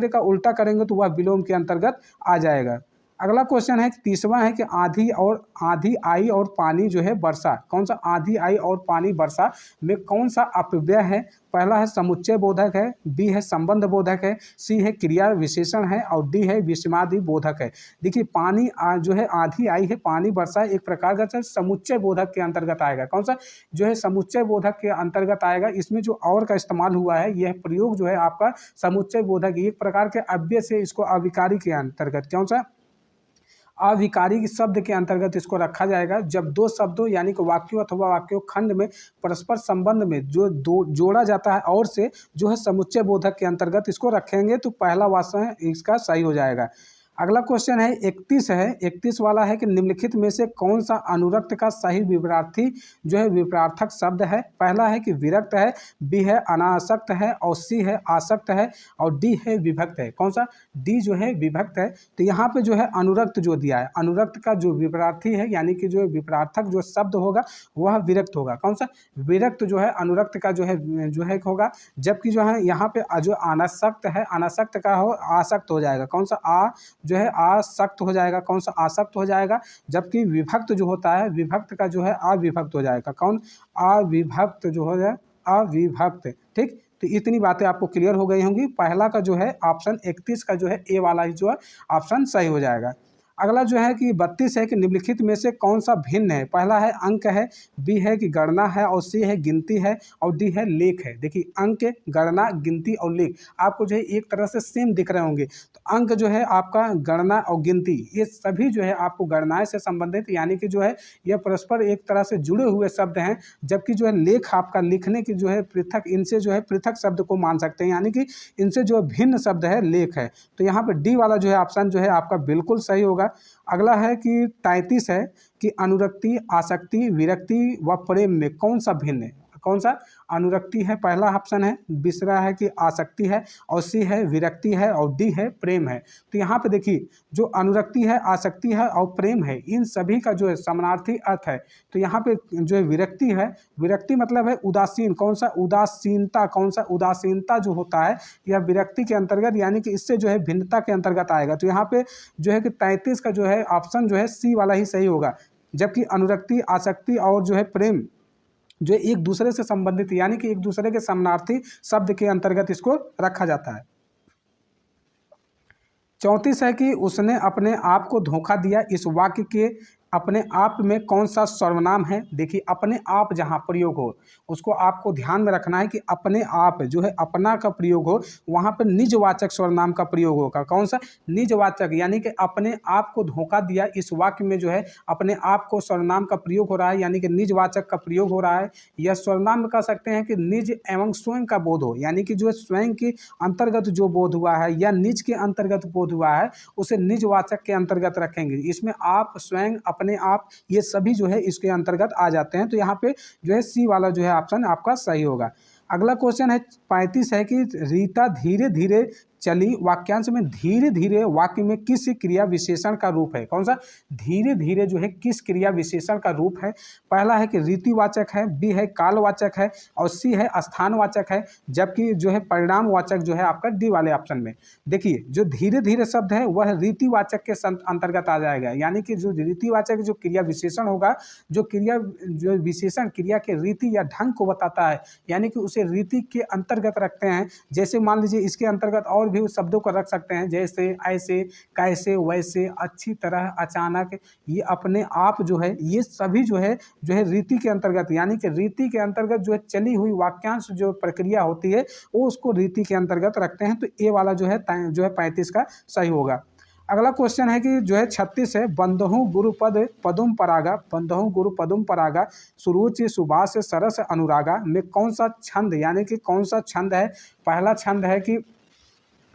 का उल्टा करेंगे तो वह विलोम के अंतर्गत आ जाएगा। अगला क्वेश्चन है, तीसवा है कि आंधी आई और पानी जो है वर्षा, कौन सा, आंधी आई और पानी वर्षा में कौन सा अपव्यय है। पहला है समुच्चय बोधक है, बी है संबंध बोधक है, सी है क्रिया विशेषण है और डी है विषमादि बोधक है। देखिए पानी जो है आंधी आई है, पानी वर्षा एक प्रकार का समुच्चय बोधक के अंतर्गत आएगा, कौन सा, जो है समुच्चय बोधक के अंतर्गत आएगा। इसमें जो और का इस्तेमाल हुआ है, यह प्रयोग जो है आपका समुच्चय बोधक एक प्रकार के अव्यय से इसको अविकारी के अंतर्गत, कौन सा, अविकारी शब्द के अंतर्गत इसको रखा जाएगा। जब दो शब्दों यानी कि वाक्यों अथवा वाक्यों खंड में परस्पर संबंध में जो जोड़ा जाता है और से, जो है समुच्चय बोधक के अंतर्गत इसको रखेंगे, तो पहला वाक्य इसका सही हो जाएगा। अगला क्वेश्चन है 31 वाला है कि निम्नलिखित में से कौन सा अनुरक्त का सही विपरार्थी जो है विपरार्थक शब्द है। पहला है कि विरक्त है, बी है अनासक्त है और सी है आसक्त है और डी है विभक्त है, कौन सा, डी जो है विभक्त है। तो यहाँ पे जो है अनुरक्त जो दिया है, अनुरक्त का जो विपरार्थी है यानी कि जो विपरार्थक जो शब्द होगा वह विरक्त होगा, कौन सा, विरक्त जो है अनुरक्त का जो है होगा। जबकि जो है यहाँ पे जो अनासक्त है, अनासक्त का हो आसक्त हो जाएगा, कौन सा, आ जो है आसक्त हो जाएगा, कौन सा, आसक्त हो जाएगा। जबकि विभक्त जो होता है, विभक्त का जो है अविभक्त हो जाएगा, कौन, अविभक्त जो हो जाए, अविभक्त। ठीक, तो इतनी बातें आपको क्लियर हो गई होंगी। पहला का जो है ऑप्शन 31 का जो है ए वाला ही जो है ऑप्शन सही हो जाएगा। अगला जो है कि 32 है कि निम्नलिखित में से कौन सा भिन्न है। पहला है अंक है, बी है कि गणना है और सी है गिनती है और डी है लेख है। देखिए अंक, गणना, गिनती और लेख आपको जो है एक तरह से सेम दिख रहे होंगे। तो अंक जो है आपका गणना और गिनती, ये सभी जो है आपको गणनाएं से संबंधित, यानी कि जो है यह परस्पर एक तरह से जुड़े हुए शब्द हैं। जबकि जो है लेख आपका लिखने की जो है पृथक, इनसे जो है पृथक शब्द को मान सकते हैं, यानी कि इनसे जो भिन्न शब्द है लेख है। तो यहाँ पर डी वाला जो है ऑप्शन जो है आपका बिल्कुल सही होगा। अगला है कि 33 है कि अनुरक्ति, आसक्ति, विरक्ति व प्रेम में कौन सा भिन्न है। कौन सा, अनुरक्ति है पहला ऑप्शन है, दूसरा है कि आसक्ति है और सी है विरक्ति है और डी है प्रेम है। तो यहाँ पे देखिए जो अनुरक्ति है, आसक्ति है और प्रेम है, इन सभी का जो है समानार्थी अर्थ है। तो यहाँ पे जो है विरक्ति है, विरक्ति मतलब है उदासीन, कौन सा, उदासीनता, कौन सा, उदासीनता जो होता है यह विरक्ति के अंतर्गत, यानी कि इससे जो है भिन्नता के अंतर्गत आएगा। तो यहाँ पे जो है कि 33 का जो है ऑप्शन जो है सी वाला ही सही होगा। जबकि अनुरक्ति, आसक्ति और जो है प्रेम जो एक दूसरे से संबंधित, यानी कि एक दूसरे के समानार्थी शब्द के अंतर्गत इसको रखा जाता है। 34 है कि उसने अपने आप को धोखा दिया, इस वाक्य के अपने आप में कौन सा सर्वनाम है। देखिए अपने आप जहाँ प्रयोग हो उसको आपको ध्यान में रखना है कि अपने आप जो है अपना का प्रयोग हो, वहाँ पर निजवाचक सर्वनाम का प्रयोग होगा। कौन सा? निजवाचक, यानी कि अपने आप को धोखा दिया, इस वाक्य में जो है अपने आप को सर्वनाम का प्रयोग हो रहा है, यानी कि निजवाचक का प्रयोग हो रहा है। यह सर्वनाम में कह सकते हैं कि निज एवं स्वयं का बोध हो, यानी कि जो स्वयं के अंतर्गत जो बोध हुआ है या निज के अंतर्गत बोध हुआ है उसे निजवाचक के अंतर्गत रखेंगे। इसमें आप, स्वयं, अपने आप, ये सभी जो है इसके अंतर्गत आ जाते हैं। तो यहाँ पे जो है सी वाला जो है ऑप्शन आपका सही होगा। अगला क्वेश्चन है 35 है कि रीता धीरे धीरे चली, वाक्यांश में धीरे धीरे वाक्य में किस क्रिया विशेषण का रूप है। कौन सा? धीरे धीरे जो है किस क्रिया विशेषण का रूप है। पहला है कि रीतिवाचक है, बी है कालवाचक है और सी है स्थानवाचक है, जबकि जो है परिणामवाचक जो है आपका डी वाले ऑप्शन में। देखिए जो धीरे धीरे शब्द है वह रीतिवाचक के अंतर्गत आ जाएगा, यानी कि जो रीतिवाचक जो क्रिया विशेषण होगा, जो विशेषण क्रिया के रीति या ढंग को बताता है, यानी कि उसे रीति के अंतर्गत रखते हैं। जैसे मान लीजिए इसके अंतर्गत और भी उस शब्दों को रख सकते हैं, जैसे ऐसे, कैसे, वैसे, अच्छी तरह, अचानक, ये अपने आप जो है ये सभी जो है रीति के अंतर्गत, यानी कि रीति के अंतर्गत जो है चली हुई वाक्यांश जो प्रक्रिया होती है वो उसको रीति के अंतर्गत रखते हैं। तो ए वाला जो है 35 का सही होगा। अगला क्वेश्चन है कि जो है 36 है, बंधहु गुरुपद पदुम परागा, बंधहु गुरु पदुम परागा सुरुचि सुभाष सरस अनुरागा में कौन सा छंद, यानी कि कौन सा छंद है। पहला छंद है कि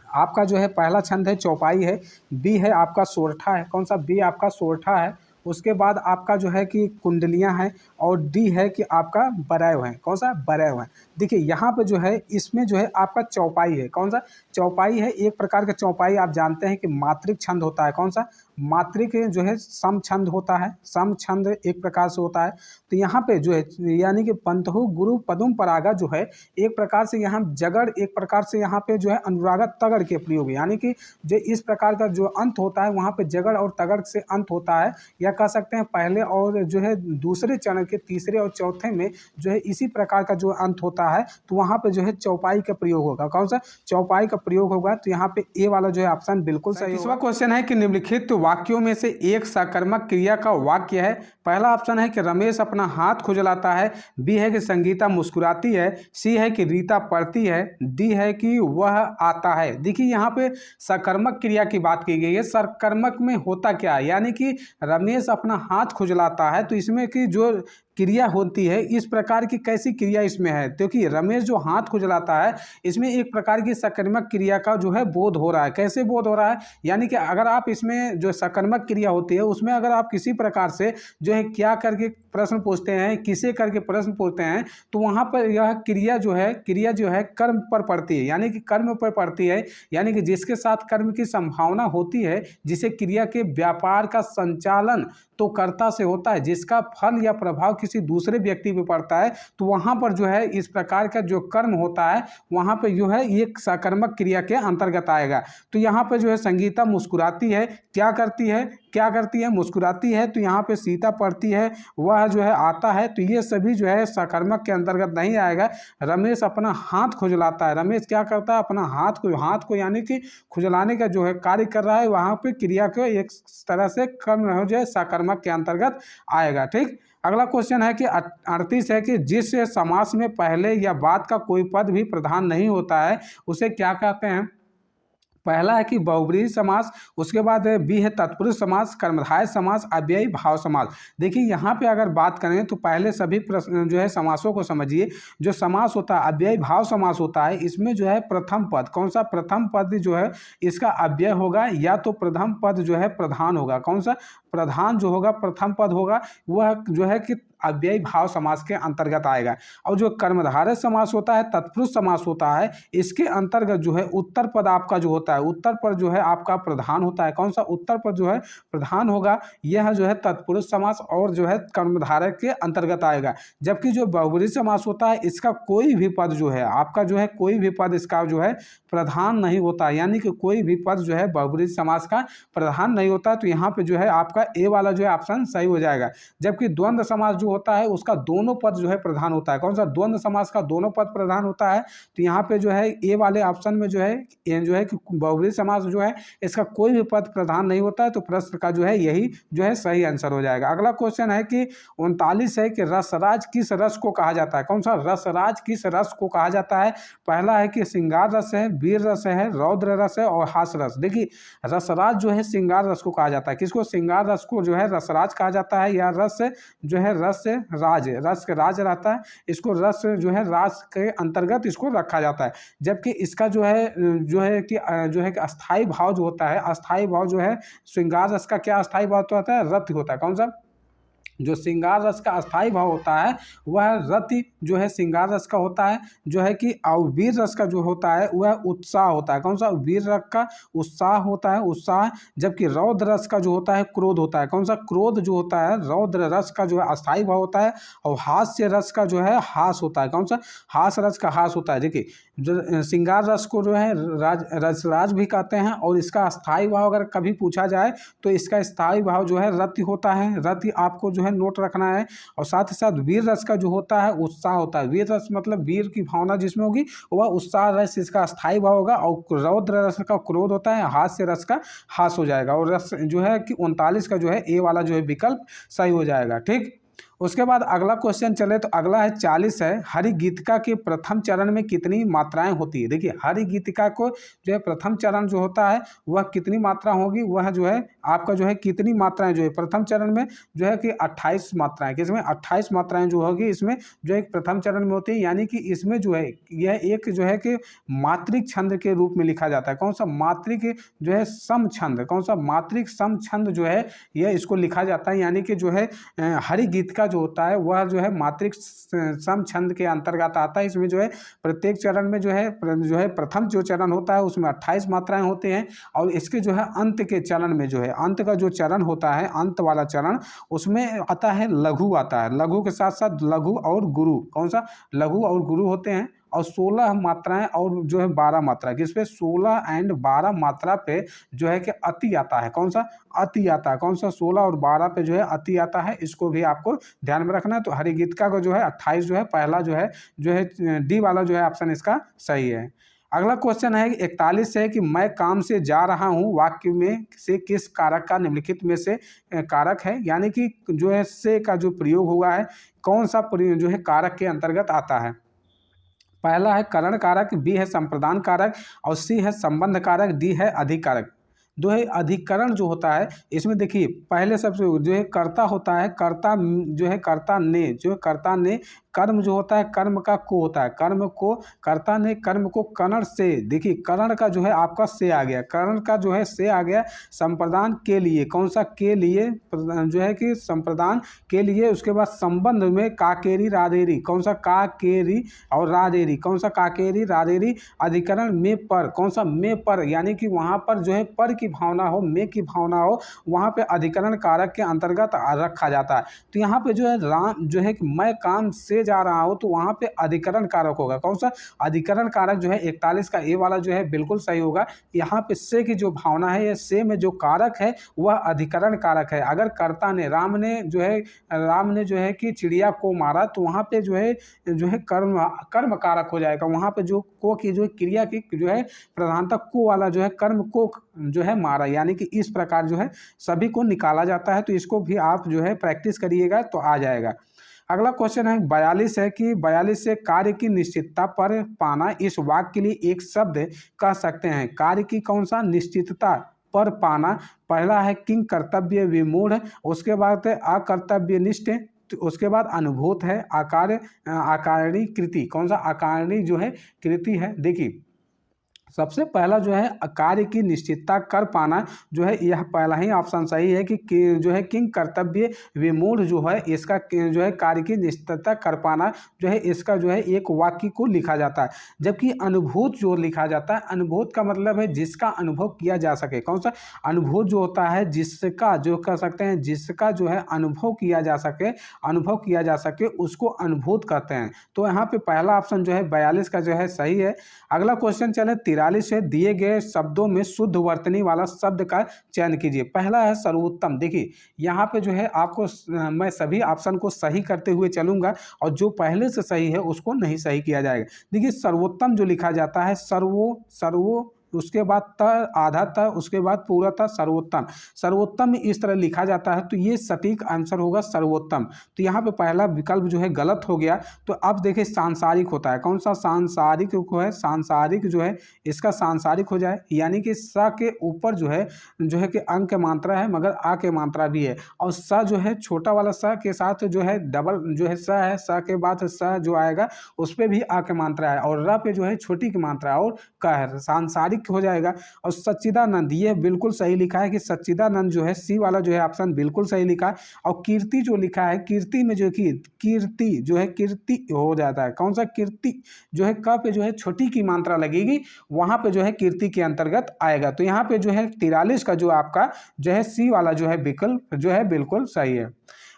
आपका जो है पहला छंद है चौपाई है, बी है आपका सोरठा है। कौन सा? बी आपका सोरठा है। उसके बाद आपका जो है कि कुंडलियां हैं और डी है कि आपका बरैव है। कौन सा? बरैव है। देखिए यहाँ पे जो है इसमें जो है आपका चौपाई है। कौन सा? चौपाई है। एक प्रकार का चौपाई आप जानते हैं कि मात्रिक छंद होता है। कौन सा? मात्रिक जो है सम छंद होता है, सम छंद एक प्रकार से होता है। तो यहाँ पे जो है यानी कि पंथहु गुरु पदुम परागा जो है एक प्रकार से यहाँ जगड़, एक प्रकार से यहाँ पे जो है अनुरागा तगड़ के प्रयोग, यानी कि जो इस प्रकार का जो अंत होता है वहाँ पे जगड़ और तगड़ से अंत होता है, या कह सकते हैं पहले और जो है दूसरे चरण के तीसरे और चौथे में जो है इसी प्रकार का जो अंत होता है, तो वहाँ पे जो है चौपाई का प्रयोग होगा। कौन सा? चौपाई का प्रयोग होगा। तो यहाँ पे ए वाला जो है ऑप्शन बिल्कुल सही। तीसरा क्वेश्चन है कि निम्नलिखित वाक्यों में से एक सकर्मक क्रिया का वाक्य है। पहला ऑप्शन है कि रमेश अपना हाथ खुजलाता है, बी है कि संगीता मुस्कुराती है, सी है कि रीता पढ़ती है, डी है कि वह आता है। देखिए यहाँ पे सकर्मक क्रिया की बात की गई है। सकर्मक में होता क्या है, यानी कि रमेश अपना हाथ खुजलाता है, तो इसमें की जो क्रिया होती है इस प्रकार की कैसी क्रिया इसमें है, क्योंकि रमेश जो हाथ खुजलाता है इसमें एक प्रकार की सकर्मक क्रिया का जो है बोध हो रहा है। कैसे बोध हो रहा है, यानी कि अगर आप इसमें जो सकर्मक क्रिया होती है उसमें अगर आप किसी प्रकार से जो है क्या करके प्रश्न पूछते हैं, किसे करके प्रश्न पूछते हैं, तो वहाँ पर यह क्रिया जो है कर्म पर पड़ती है, यानी कि कर्म पर पड़ती है, यानी कि जिसके साथ कर्म की संभावना होती है, जिसे क्रिया के व्यापार का संचालन तो कर्ता से होता है, जिसका फल या प्रभाव किसी दूसरे व्यक्ति पे पड़ता है, तो वहाँ पर जो है इस प्रकार का जो कर्म होता है वहाँ पर जो है ये सकर्मक क्रिया के अंतर्गत आएगा। तो यहाँ पर जो है संगीता मुस्कुराती है, क्या करती है, मुस्कुराती है। तो यहाँ पे सीता पढ़ती है, वह जो है आता है, तो ये सभी जो है सकर्मक के अंतर्गत नहीं आएगा। रमेश अपना हाथ खुजलाता है, रमेश क्या करता है, अपना हाथ को यानी कि खुजलाने का जो है कार्य कर रहा है, वहाँ पे क्रिया को एक तरह से कर्म हो जाए सकर्मक के अंतर्गत आएगा। ठीक। अगला क्वेश्चन है कि 38 है कि जिस समास में पहले या बाद का कोई पद भी प्रधान नहीं होता है उसे क्या कहते हैं। पहला है कि बहुब्रीहि समास, उसके बाद बी है तत्पुरुष समास, कर्मधारय समास, अव्ययी भाव समास। देखिए यहाँ पे अगर बात करें तो पहले सभी प्रश्न जो है समासों को समझिए। जो समास होता है अव्ययी भाव समास होता है, इसमें जो है प्रथम पद, कौन सा प्रथम पद जो है इसका अव्यय होगा, या तो प्रथम पद जो है प्रधान होगा। कौन सा? प्रधान जो होगा प्रथम पद होगा वह जो है कि अव्ययी भाव समास के अंतर्गत आएगा। और जो कर्मधारय समास होता है, तत्पुरुष समास होता है, इसके अंतर्गत जो है उत्तर पद आपका जो होता है, उत्तर पर जो है आपका प्रधान होता है। कौन सा? उत्तर पर जो है प्रधान होगा, यह जो है तत्पुरुष समास और जो है कर्मधारय के अंतर्गत आएगा। जबकि जो बहुब्रीहि समास होता है इसका कोई भी पद जो है आपका जो है कोई भी पद इसका जो है प्रधान नहीं होता, यानी कि कोई भी पद जो है बहुब्रीहि समास का प्रधान नहीं होता। तो यहाँ पे जो है आपका ए वाला जो है ऑप्शन सही हो जाएगा। जबकि द्वंद्व समास जो होता है उसका दोनों पद जो है प्रधान होता है। कौन सा? द्वंद्व समास का दोनों पद प्रधान होता है। तो यहाँ पे जो है ए वाले ऑप्शन में जो है कि बहुब्रीहि समास जो है इसका कोई भी पद प्रधान नहीं होता है। तो प्रश्न का जो है यही जो है सही आंसर हो जाएगा। अगला क्वेश्चन है कि 39 है कि रसराज किस रस को कहा जाता है? कौन सा? रसराज किस रस को कहा जाता है? पहला है कि श्रृंगार रस है, वीर रस है, रौद्र रस है और हास रस। देखिए रसराज जो है श्रृंगार रस को कहा जाता है। किसको? श्रृंगार रस को जो है रसराज कहा जाता है। या रस जो है रस राज, रस के राज रहता है, इसको रस जो है राज के अंतर्गत इसको रखा जाता है। जबकि इसका जो है कि अस्थाई भाव जो होता है, अस्थाई भाव जो है श्रृंगार रस का क्या अस्थाई भाव तो होता है? रति होता है। कौन सा? जो श्रृंगार रस का अस्थाई भाव होता है वह रति जो है श्रृंगार रस का होता है। जो है कि वीर रस का जो होता है वह उत्साह होता है। कौन सा? वीर रस का उत्साह होता है, उत्साह। जबकि रौद्र रस का जो होता है क्रोध होता है। कौन सा? क्रोध जो होता है रौद्र रस का जो है अस्थाई भाव होता है। और हास्य रस का जो है हास होता है। कौन सा? हास रस का हास होता है। देखिए जो श्रृंगार रस को जो है रसराज भी कहते हैं। और इसका अस्थाई भाव अगर कभी पूछा जाए तो इसका स्थायी भाव जो है रति होता है। रति आपको जो है नोट रखना है। और साथ ही साथ वीर रस का जो होता है उत्साह होता है। वीर रस मतलब वीर की भावना जिसमें होगी वह उत्साह रस इसका स्थायी भाव होगा। और रौद्र रस का क्रोध होता है, हास्य रस का हास हो जाएगा। और रस जो है कि 39 का जो है ए वाला जो है विकल्प सही हो जाएगा। ठीक। उसके बाद अगला क्वेश्चन चले तो अगला है 40 है, हरिगीतिका के प्रथम चरण में कितनी मात्राएं होती है? देखिए हरिगीतिका को जो है प्रथम चरण जो होता है वह कितनी मात्रा होगी? वह जो है आपका जो है कितनी मात्राएं जो है प्रथम चरण में जो है कि 28 मात्राएं। किसमें? 28 मात्राएं जो होगी इसमें जो है प्रथम चरण में होती है। यानी कि इसमें जो है यह एक जो है कि मात्रिक छंद के रूप में लिखा जाता है। कौन सा? मात्रिक जो है सम छंद। कौन सा? मात्रिक सम छंद जो है यह इसको लिखा जाता है। यानी कि जो है हरिगीतिका जो होता है वह जो है मात्रिक सम छंद के अंतर्गत आता है। इसमें जो है प्रत्येक चरण में जो है प्रथम जो चरण होता है उसमें 28 मात्राएं होती हैं। और इसके जो है अंत के चरण में जो है अंत का जो चरण होता है, अंत वाला चरण, उसमें आता है लघु आता है। लघु के साथ साथ लघु और गुरु। कौन सा? लघु और गुरु होते हैं। और 16 मात्राएं और जो है 12 मात्रा, किस पे? 16 एंड 12 मात्रा पे जो है कि अति आता है। कौन सा? अति आता है। कौन सा? 16 और 12 पे जो है अति आता है। इसको भी आपको ध्यान में रखना है। तो हरिगीतिका को जो है 28 जो है पहला जो है डी वाला जो है ऑप्शन इसका सही है। अगला क्वेश्चन है 41 है कि मैं काम से जा रहा हूँ वाक्य में से किस कारक का निम्नलिखित में से कारक है? यानी कि जो है से का जो प्रयोग हुआ है कौन सा प्रयोग जो है कारक के अंतर्गत आता है? पहला है करण कारक, बी है संप्रदान कारक और सी है संबंध कारक, डी है अधिकारक। दो है अधिकरण जो होता है इसमें देखिए पहले सबसे जो है कर्ता होता है। कर्ता जो है कर्ता ने जो है कर्ता ने कर्म जो होता है कर्म का को होता है। कर्म को कर्ता ने कर्म को करण से, देखिए करण का जो है आपका से आ गया, करण का जो है से आ गया। संप्रदान के लिए, कौन सा? के लिए जो है कि संप्रदान के लिए। उसके बाद संबंध में काकेरी रादेरी, कौन सा? काकेरी और रादेरी, कौन सा? काकेरी रादेरी। अधिकरण में पर, कौन सा? में पर, यानी कि वहाँ पर जो है पर की भावना हो, में की भावना हो, वहाँ पे अधिकरण कारक के अंतर्गत रखा जाता है। तो यहाँ पे जो है राम जो है कि मैं काम से जा रहा हूँ तो वहाँ पे अधिकरण कारक होगा। कौन सा? अधिकरण कारक जो है 41 का ए वाला जो है बिल्कुल सही होगा। यहाँ पे से की जो भावना है या से में जो कारक है वह अधिकरण कारक है। अगर कर्ता ने राम ने जो है कि चिड़िया को मारा तो वहाँ पे जो है कर्म कारक हो जाएगा। वहाँ पे जो को की जो क्रिया की जो है प्रधानता को वाला जो है कर्म को जो है मारा, यानी कि इस प्रकार जो है सभी को निकाला जाता है। तो इसको भी आप जो है प्रैक्टिस करिएगा तो आ जाएगा। अगला क्वेश्चन है 42 है कि 42 से कार्य की निश्चितता पर पाना, इस वाक्य के लिए एक शब्द कह सकते हैं। कार्य की कौन सा? निश्चितता पर पाना। पहला है किंग कर्तव्य विमूढ़, उसके बाद अकर्तव्य निष्ठ, उसके बाद अनुभूत है, आकारणी कृति। कौन सा? आकारणी जो है कृति है। देखिए सबसे पहला जो है कार्य की निश्चितता कर पाना जो है यह पहला ही ऑप्शन सही है कि जो है किंग कर्तव्य विमूढ़ जो है इसका जो है कार्य की निश्चितता कर पाना जो है इसका जो है एक वाक्य को लिखा जाता है। जबकि अनुभूत जो लिखा जाता है, अनुभूत का मतलब है जिसका अनुभव किया जा सके। कौन सा? अनुभूत जो होता है जिसका जो कह सकते हैं जिसका जो है अनुभव किया जा सके उसको अनुभूत कहते हैं। तो यहाँ पे पहला ऑप्शन जो है 42 का जो है सही है। अगला क्वेश्चन चले 43 है, दिए गए शब्दों में शुद्ध वर्तनी वाला शब्द का चयन कीजिए। पहला है सर्वोत्तम। देखिए यहाँ पे जो है आपको मैं सभी ऑप्शन को सही करते हुए चलूंगा और जो पहले से सही है उसको नहीं सही किया जाएगा। देखिए सर्वोत्तम जो लिखा जाता है सर्वो उसके बाद त आधा त उसके बाद पूरा त सर्वोत्तम। सर्वोत्तम इस तरह लिखा जाता है तो ये सटीक आंसर होगा सर्वोत्तम। तो यहाँ पे पहला विकल्प जो है गलत हो गया। तो अब देखिए सांसारिक होता है, कौन सा सांसारिक को है, सांसारिक जो है इसका सांसारिक हो जाए, यानी कि स के ऊपर जो है कि अंक के मात्रा है मगर आ के मात्रा भी है, और स जो है छोटा वाला स के साथ जो है डबल जो है स है, स के बाद स जो आएगा उस पर भी आ के मात्रा है, और र पे जो है छोटी की मात्रा और क है, सांसारिक हो जाएगा। और सच्चिदानंद ये बिल्कुल सही लिखा है कि सच्चिदानंद जो है सी वाला जो है ऑप्शन बिल्कुल सही लिखा है। और कीर्ति जो लिखा है, कीर्ति में जो कि कीर्ति जो है कीर्ति हो जाता है, कौन सा कीर्ति जो है क पे जो है छोटी की मात्रा लगेगी वहां पे जो है कीर्ति के अंतर्गत आएगा। तो यहाँ पे जो है 43 का जो आपका जो है सी वाला जो है विकल्प जो है बिल्कुल सही है।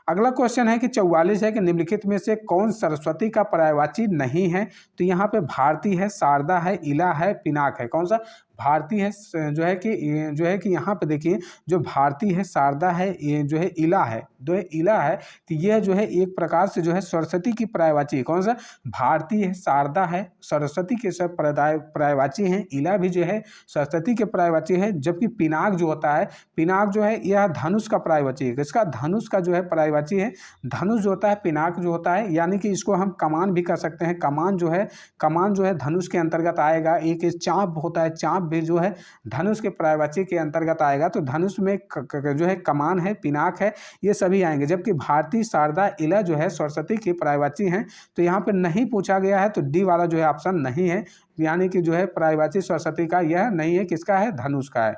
अगला क्वेश्चन है कि 44 है कि निम्नलिखित में से कौन सरस्वती का पर्यायवाची नहीं है। तो यहाँ पे भारती है, शारदा है, इला है, पिनाक है, कौन सा भारती है जो है कि यहाँ पे देखिए जो भारती है, शारदा है, ये जो है इला है, जो है इला है, तो यह जो है एक प्रकार से जो है सरस्वती की पर्यायवाची है, कौन सा भारती है, शारदा है, सरस्वती के सब पर्यायवाची हैं, इला भी जो है सरस्वती के पर्यायवाची है, जबकि पिनाक जो होता है, पिनाक जो है यह धनुष का पर्यायवाची है, इसका धनुष का जो है पर्यायवाची है, धनुष जो होता है पिनाक जो होता है, यानी कि इसको हम कमान भी कर सकते हैं, कमान जो है धनुष के अंतर्गत आएगा। एक चाप होता है, चाप भी जो है धनुष के पर्यायवाची के अंतर्गत आएगा। तो धनुष में जो है कमान है, पिनाक है, ये सभी आएंगे, जबकि भारती, शारदा, इला जो है सरस्वती की पर्यायवाची हैं। तो यहाँ पे नहीं पूछा गया है, तो डी वाला जो है ऑप्शन नहीं है, यानी कि जो है पर्यायवाची सरस्वती का यह नहीं है, किसका है, धनुष का है।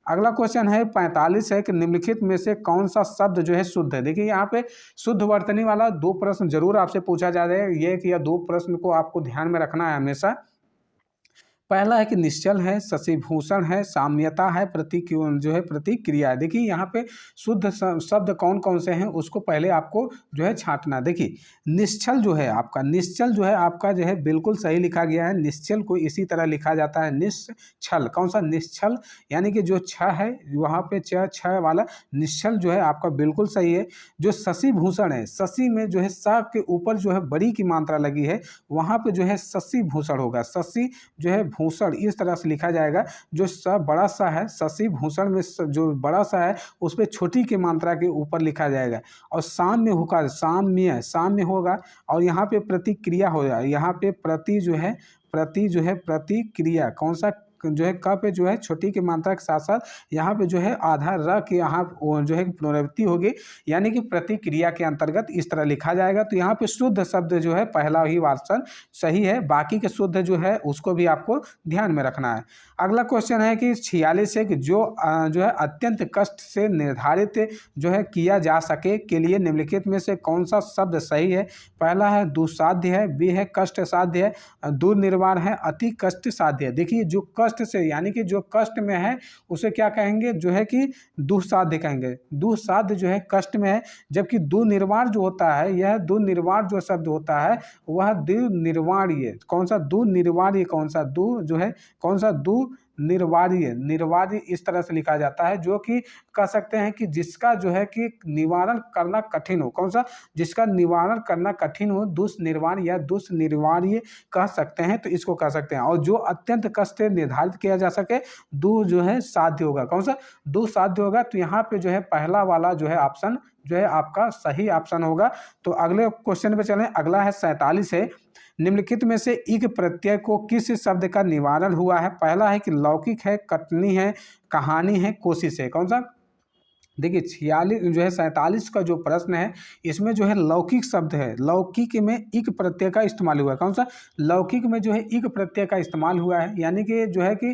अगला क्वेश्चन है 45 है कि निम्नलिखित में से कौन सा शब्द जो है शुद्ध है। देखिए यहाँ पे शुद्ध वर्तनी वाला 2 प्रश्न जरूर आपसे पूछा जा रहा है, ये कि यह 2 प्रश्न को आपको ध्यान में रखना है हमेशा। पहला है कि निश्चल है, शशिभूषण है, साम्यता है, प्रतिक्रिया है। देखिए यहाँ पे शुद्ध शब्द कौन कौन से हैं उसको पहले आपको जो है छांटना। देखिए निश्चल जो है आपका जो है बिल्कुल सही लिखा गया है। निश्चल को इसी तरह लिखा जाता है निश्चल, कौन सा निश्चल, यानी कि जो छ है वहाँ पे छ वाला निश्चल जो है आपका बिल्कुल सही है। जो शशिभूषण है, शशि में जो है स के ऊपर जो है बड़ी की मात्रा लगी है, वहाँ पे जो है शशिभूषण होगा, शशि जो है भूषण इस तरह से लिखा जाएगा। जो स बड़ा सा है, शशि भूषण में जो बड़ा सा है उस पर छोटी की मात्रा के ऊपर लिखा जाएगा। और साम्य होगा, साम्य होगा, और यहाँ पे प्रतिक्रिया हो जाए, यहाँ पे प्रति जो है प्रतिक्रिया, कौन सा जो है क पे जो है छोटी की मात्रा के साथ साथ यहाँ पे जो है आधा र के यहाँ जो है पुनरावृत्ति होगी, यानी कि प्रतिक्रिया के अंतर्गत इस तरह लिखा जाएगा। तो यहाँ पे शुद्ध शब्द जो है पहला ही ऑप्शन सही है, बाकी के शुद्ध जो है उसको भी आपको ध्यान में रखना है। अगला क्वेश्चन है कि 46 है कि जो है अत्यंत कष्ट से निर्धारित जो है किया जा सके के लिए निम्नलिखित में से कौन सा शब्द सही है। पहला है दुस्साध्य है, बी है कष्ट साध्य है, दुर्निवार है, अति कष्ट साध्य है। देखिए जो कष्ट से यानी कि जो कष्ट में है उसे क्या कहेंगे, जो है कि दुस्साध्य कहेंगे। दुस्साध्य जो है कष्ट में है, जबकि दुर्निवार जो होता है, यह दुर्निवार जो शब्द होता है वह दुर्निवार्य, कौन सा दुर्निवार्य, कौन सा दु जो है कौन सा दु निर्वार्य इस तरह से लिखा जाता है, जो कि कह सकते हैं कि जिसका जो है कि निवारण करना कठिन हो, कौन सा जिसका निवारण करना कठिन हो, दुष्निर्वाण या दुष्निर्वार्य कह सकते हैं, तो इसको कह सकते हैं। और जो अत्यंत कष्ट से निर्धारित किया जा सके, दु जो है साध्य होगा, कौन सा दुसाध्य होगा। तो यहाँ पे जो है पहला वाला जो है ऑप्शन जो है आपका सही ऑप्शन होगा। तो अगले क्वेश्चन पे चलें। अगला है 47 है, निम्नलिखित में से इक प्रत्यय को किस शब्द का निवारण हुआ है। पहला है कि लौकिक है, कटनी है, कहानी है, कोशिश है, कौन सा। देखिए 47 का जो प्रश्न है इसमें जो है लौकिक शब्द है, लौकिक में इक प्रत्यय का इस्तेमाल हुआ है, कौन सा लौकिक में जो है इक प्रत्यय का इस्तेमाल हुआ है, यानी कि जो है कि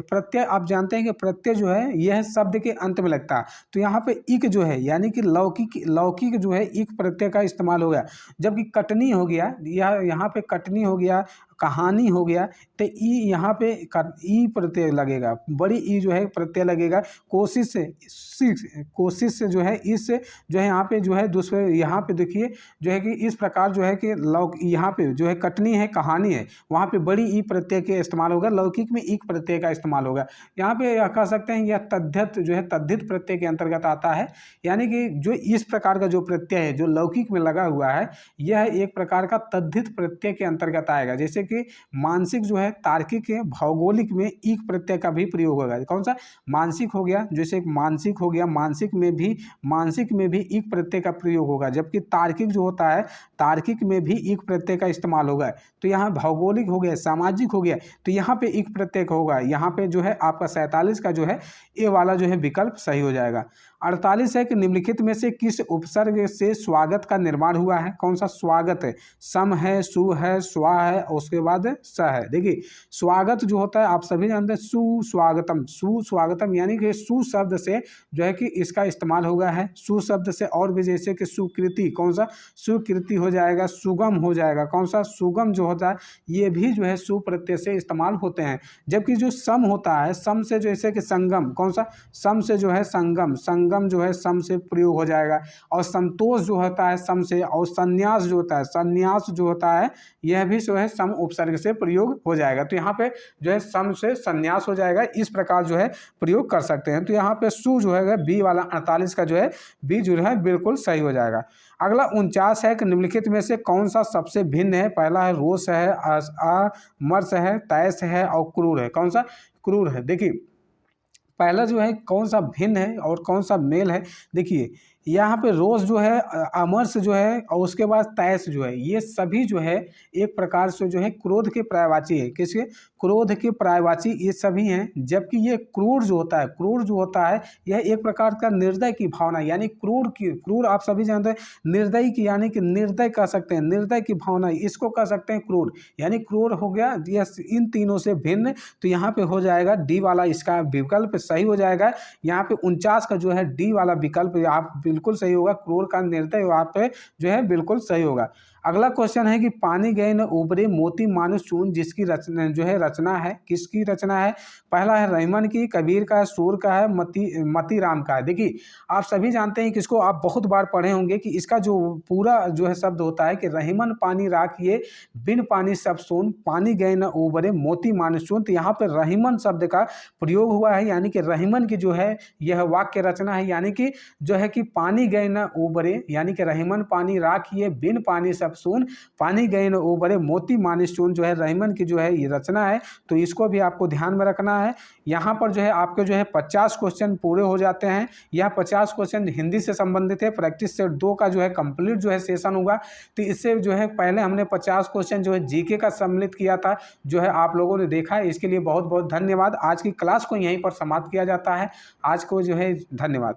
प्रत्यय आप जानते हैं कि प्रत्यय जो है यह शब्द के अंत में लगता है। तो यहाँ पे इक जो है यानी कि लौकिक जो है इक प्रत्यय का इस्तेमाल हो गया। जबकि कटनी हो गया, यह यहाँ पे कटनी हो गया, कहानी हो गया, तो ई यहाँ पे ई प्रत्यय लगेगा, बड़ी ई जो है प्रत्यय लगेगा। कोशिश से जो है इस जो है यहाँ पे जो है दूसरे यहाँ पे देखिए जो है कि इस प्रकार जो है कि यहाँ पे जो है कटनी है, कहानी है, वहाँ पे बड़ी ई प्रत्यय के इस्तेमाल होगा, लौकिक में ईक प्रत्यय का इस्तेमाल होगा। यहाँ पे कह सकते हैं यह तद्धित जो है तद्धित प्रत्यय के अंतर्गत आता है, यानी कि जो इस प्रकार का जो प्रत्यय है जो लौकिक में लगा हुआ है यह एक प्रकार का तद्धित प्रत्यय के अंतर्गत आएगा। जैसे कि मानसिक जो है तार्किक है, भौगोलिक में ईक प्रत्यय का भी प्रयोग होगा। कौन सा? मानसिक हो गया, जैसे मानसिक हो गया, मानसिक में भी ईक प्रत्यय का प्रयोग होगा, जबकि तार्किक जो होता है तार्किक में भी ईक प्रत्यय का इस्तेमाल होगा। तो यहाँ भौगोलिक हो गया, सामाजिक हो गया, तो यहाँ पे ईक प्रत्यय होगा। यहाँ पे जो है आपका 47 का जो है ए वाला जो है विकल्प सही हो जाएगा। 48 है कि निम्नलिखित में से किस उपसर्ग से स्वागत का निर्माण हुआ है? कौन सा स्वागत है? सम है, सु है, स्वा है और उसके बाद स है। देखिए स्वागत जो होता है आप सभी जानते हैं, सुस्वागतम, सुस्वागतम यानी कि सु शब्द से जो है कि इसका इस्तेमाल होगा है। सु शब्द से और भी जैसे कि सुकृति, कौन सा? सुकृति हो जाएगा, सुगम हो जाएगा, कौन सा? सुगम जो होता है ये भी जो है सु प्रत्यय से इस्तेमाल होते हैं। जबकि जो सम होता है, सम से जैसे कि संगम, कौन सा? सम से जो है संगम, संगम जो है सम से प्रयोग हो जाएगा। और संतोष जो होता है सम से, और संन्यास जो होता है, संन्यास जो होता है यह भी जो है सम उपसर्ग से प्रयोग हो जाएगा। तो यहाँ पे जो है सम से संन्यास हो जाएगा, इस प्रकार जो है प्रयोग कर सकते हैं। तो यहाँ पे सु जो है बी वाला 48 का जो है बी जो है बिल्कुल सही हो जाएगा। अगला 49 है कि निम्नलिखित में से कौन सा सबसे भिन्न है? पहला है रोष है, अमर्ष है, तैस है और क्रूर है। कौन सा? क्रूर है। देखिए पहला जो है कौन सा भिन्न है और कौन सा मेल है? देखिए यहाँ पे रोष जो है, अमर्ष जो है और उसके बाद तैस जो है, ये सभी जो है एक प्रकार से जो है क्रोध के पर्यायवाची है। किसके? क्रोध के पर्यायवाची ये सभी हैं। जबकि ये क्रूर जो होता है, क्रूर जो होता है यह एक प्रकार का निर्दय की भावना, यानी क्रूर आप सभी जानते हैं निर्दयी की, यानी कि निर्दय कह सकते हैं, निर्दय की भावना, इसको कह सकते हैं क्रूर, यानी क्रूर हो गया। यह इन तीनों से भिन्न, तो यहाँ पे हो जाएगा डी वाला इसका विकल्प सही हो जाएगा। यहाँ पे 49 का जो है डी वाला विकल्प आप बिल्कुल सही होगा, क्रूर का निर्दय वहाँ पे जो है बिल्कुल सही होगा। अगला क्वेश्चन है कि पानी गए न उबरे मोती मानुष चून, जिसकी रचना जो है रचना है, किसकी रचना है? पहला है रहीमन की, कबीर का है, सूर का है, मती राम का है। देखिए आप सभी जानते हैं कि इसको आप बहुत बार पढ़े होंगे कि इसका जो पूरा जो है शब्द होता है कि रहीमन पानी राखिए बिन पानी सब सोन, पानी गए न उबरे मोती मानुष चून। तो यहाँ पर रहीमन शब्द का प्रयोग हुआ है, यानी कि रहीमन की जो है यह वाक्य रचना है, यानी कि जो है कि पानी गए न उबरे, यानी कि रहीमन पानी राखिए बिन पानी सब सोन, पानी गए न उबरे मोती मानिस चून जो है रहीमन की जो है ये रचना है। तो इसको भी आपको ध्यान में रखना है। यहाँ पर जो है आपके जो है 50 क्वेश्चन पूरे हो जाते हैं। यह 50 क्वेश्चन हिंदी से संबंधित है। प्रैक्टिस सेट 2 का जो है कंप्लीट जो है सेशन होगा। तो इससे जो है पहले हमने 50 क्वेश्चन जो है जीके का सम्मिलित किया था, जो है आप लोगों ने देखा है, इसके लिए बहुत बहुत धन्यवाद। आज की क्लास को यहीं पर समाप्त किया जाता है। आज को जो है धन्यवाद।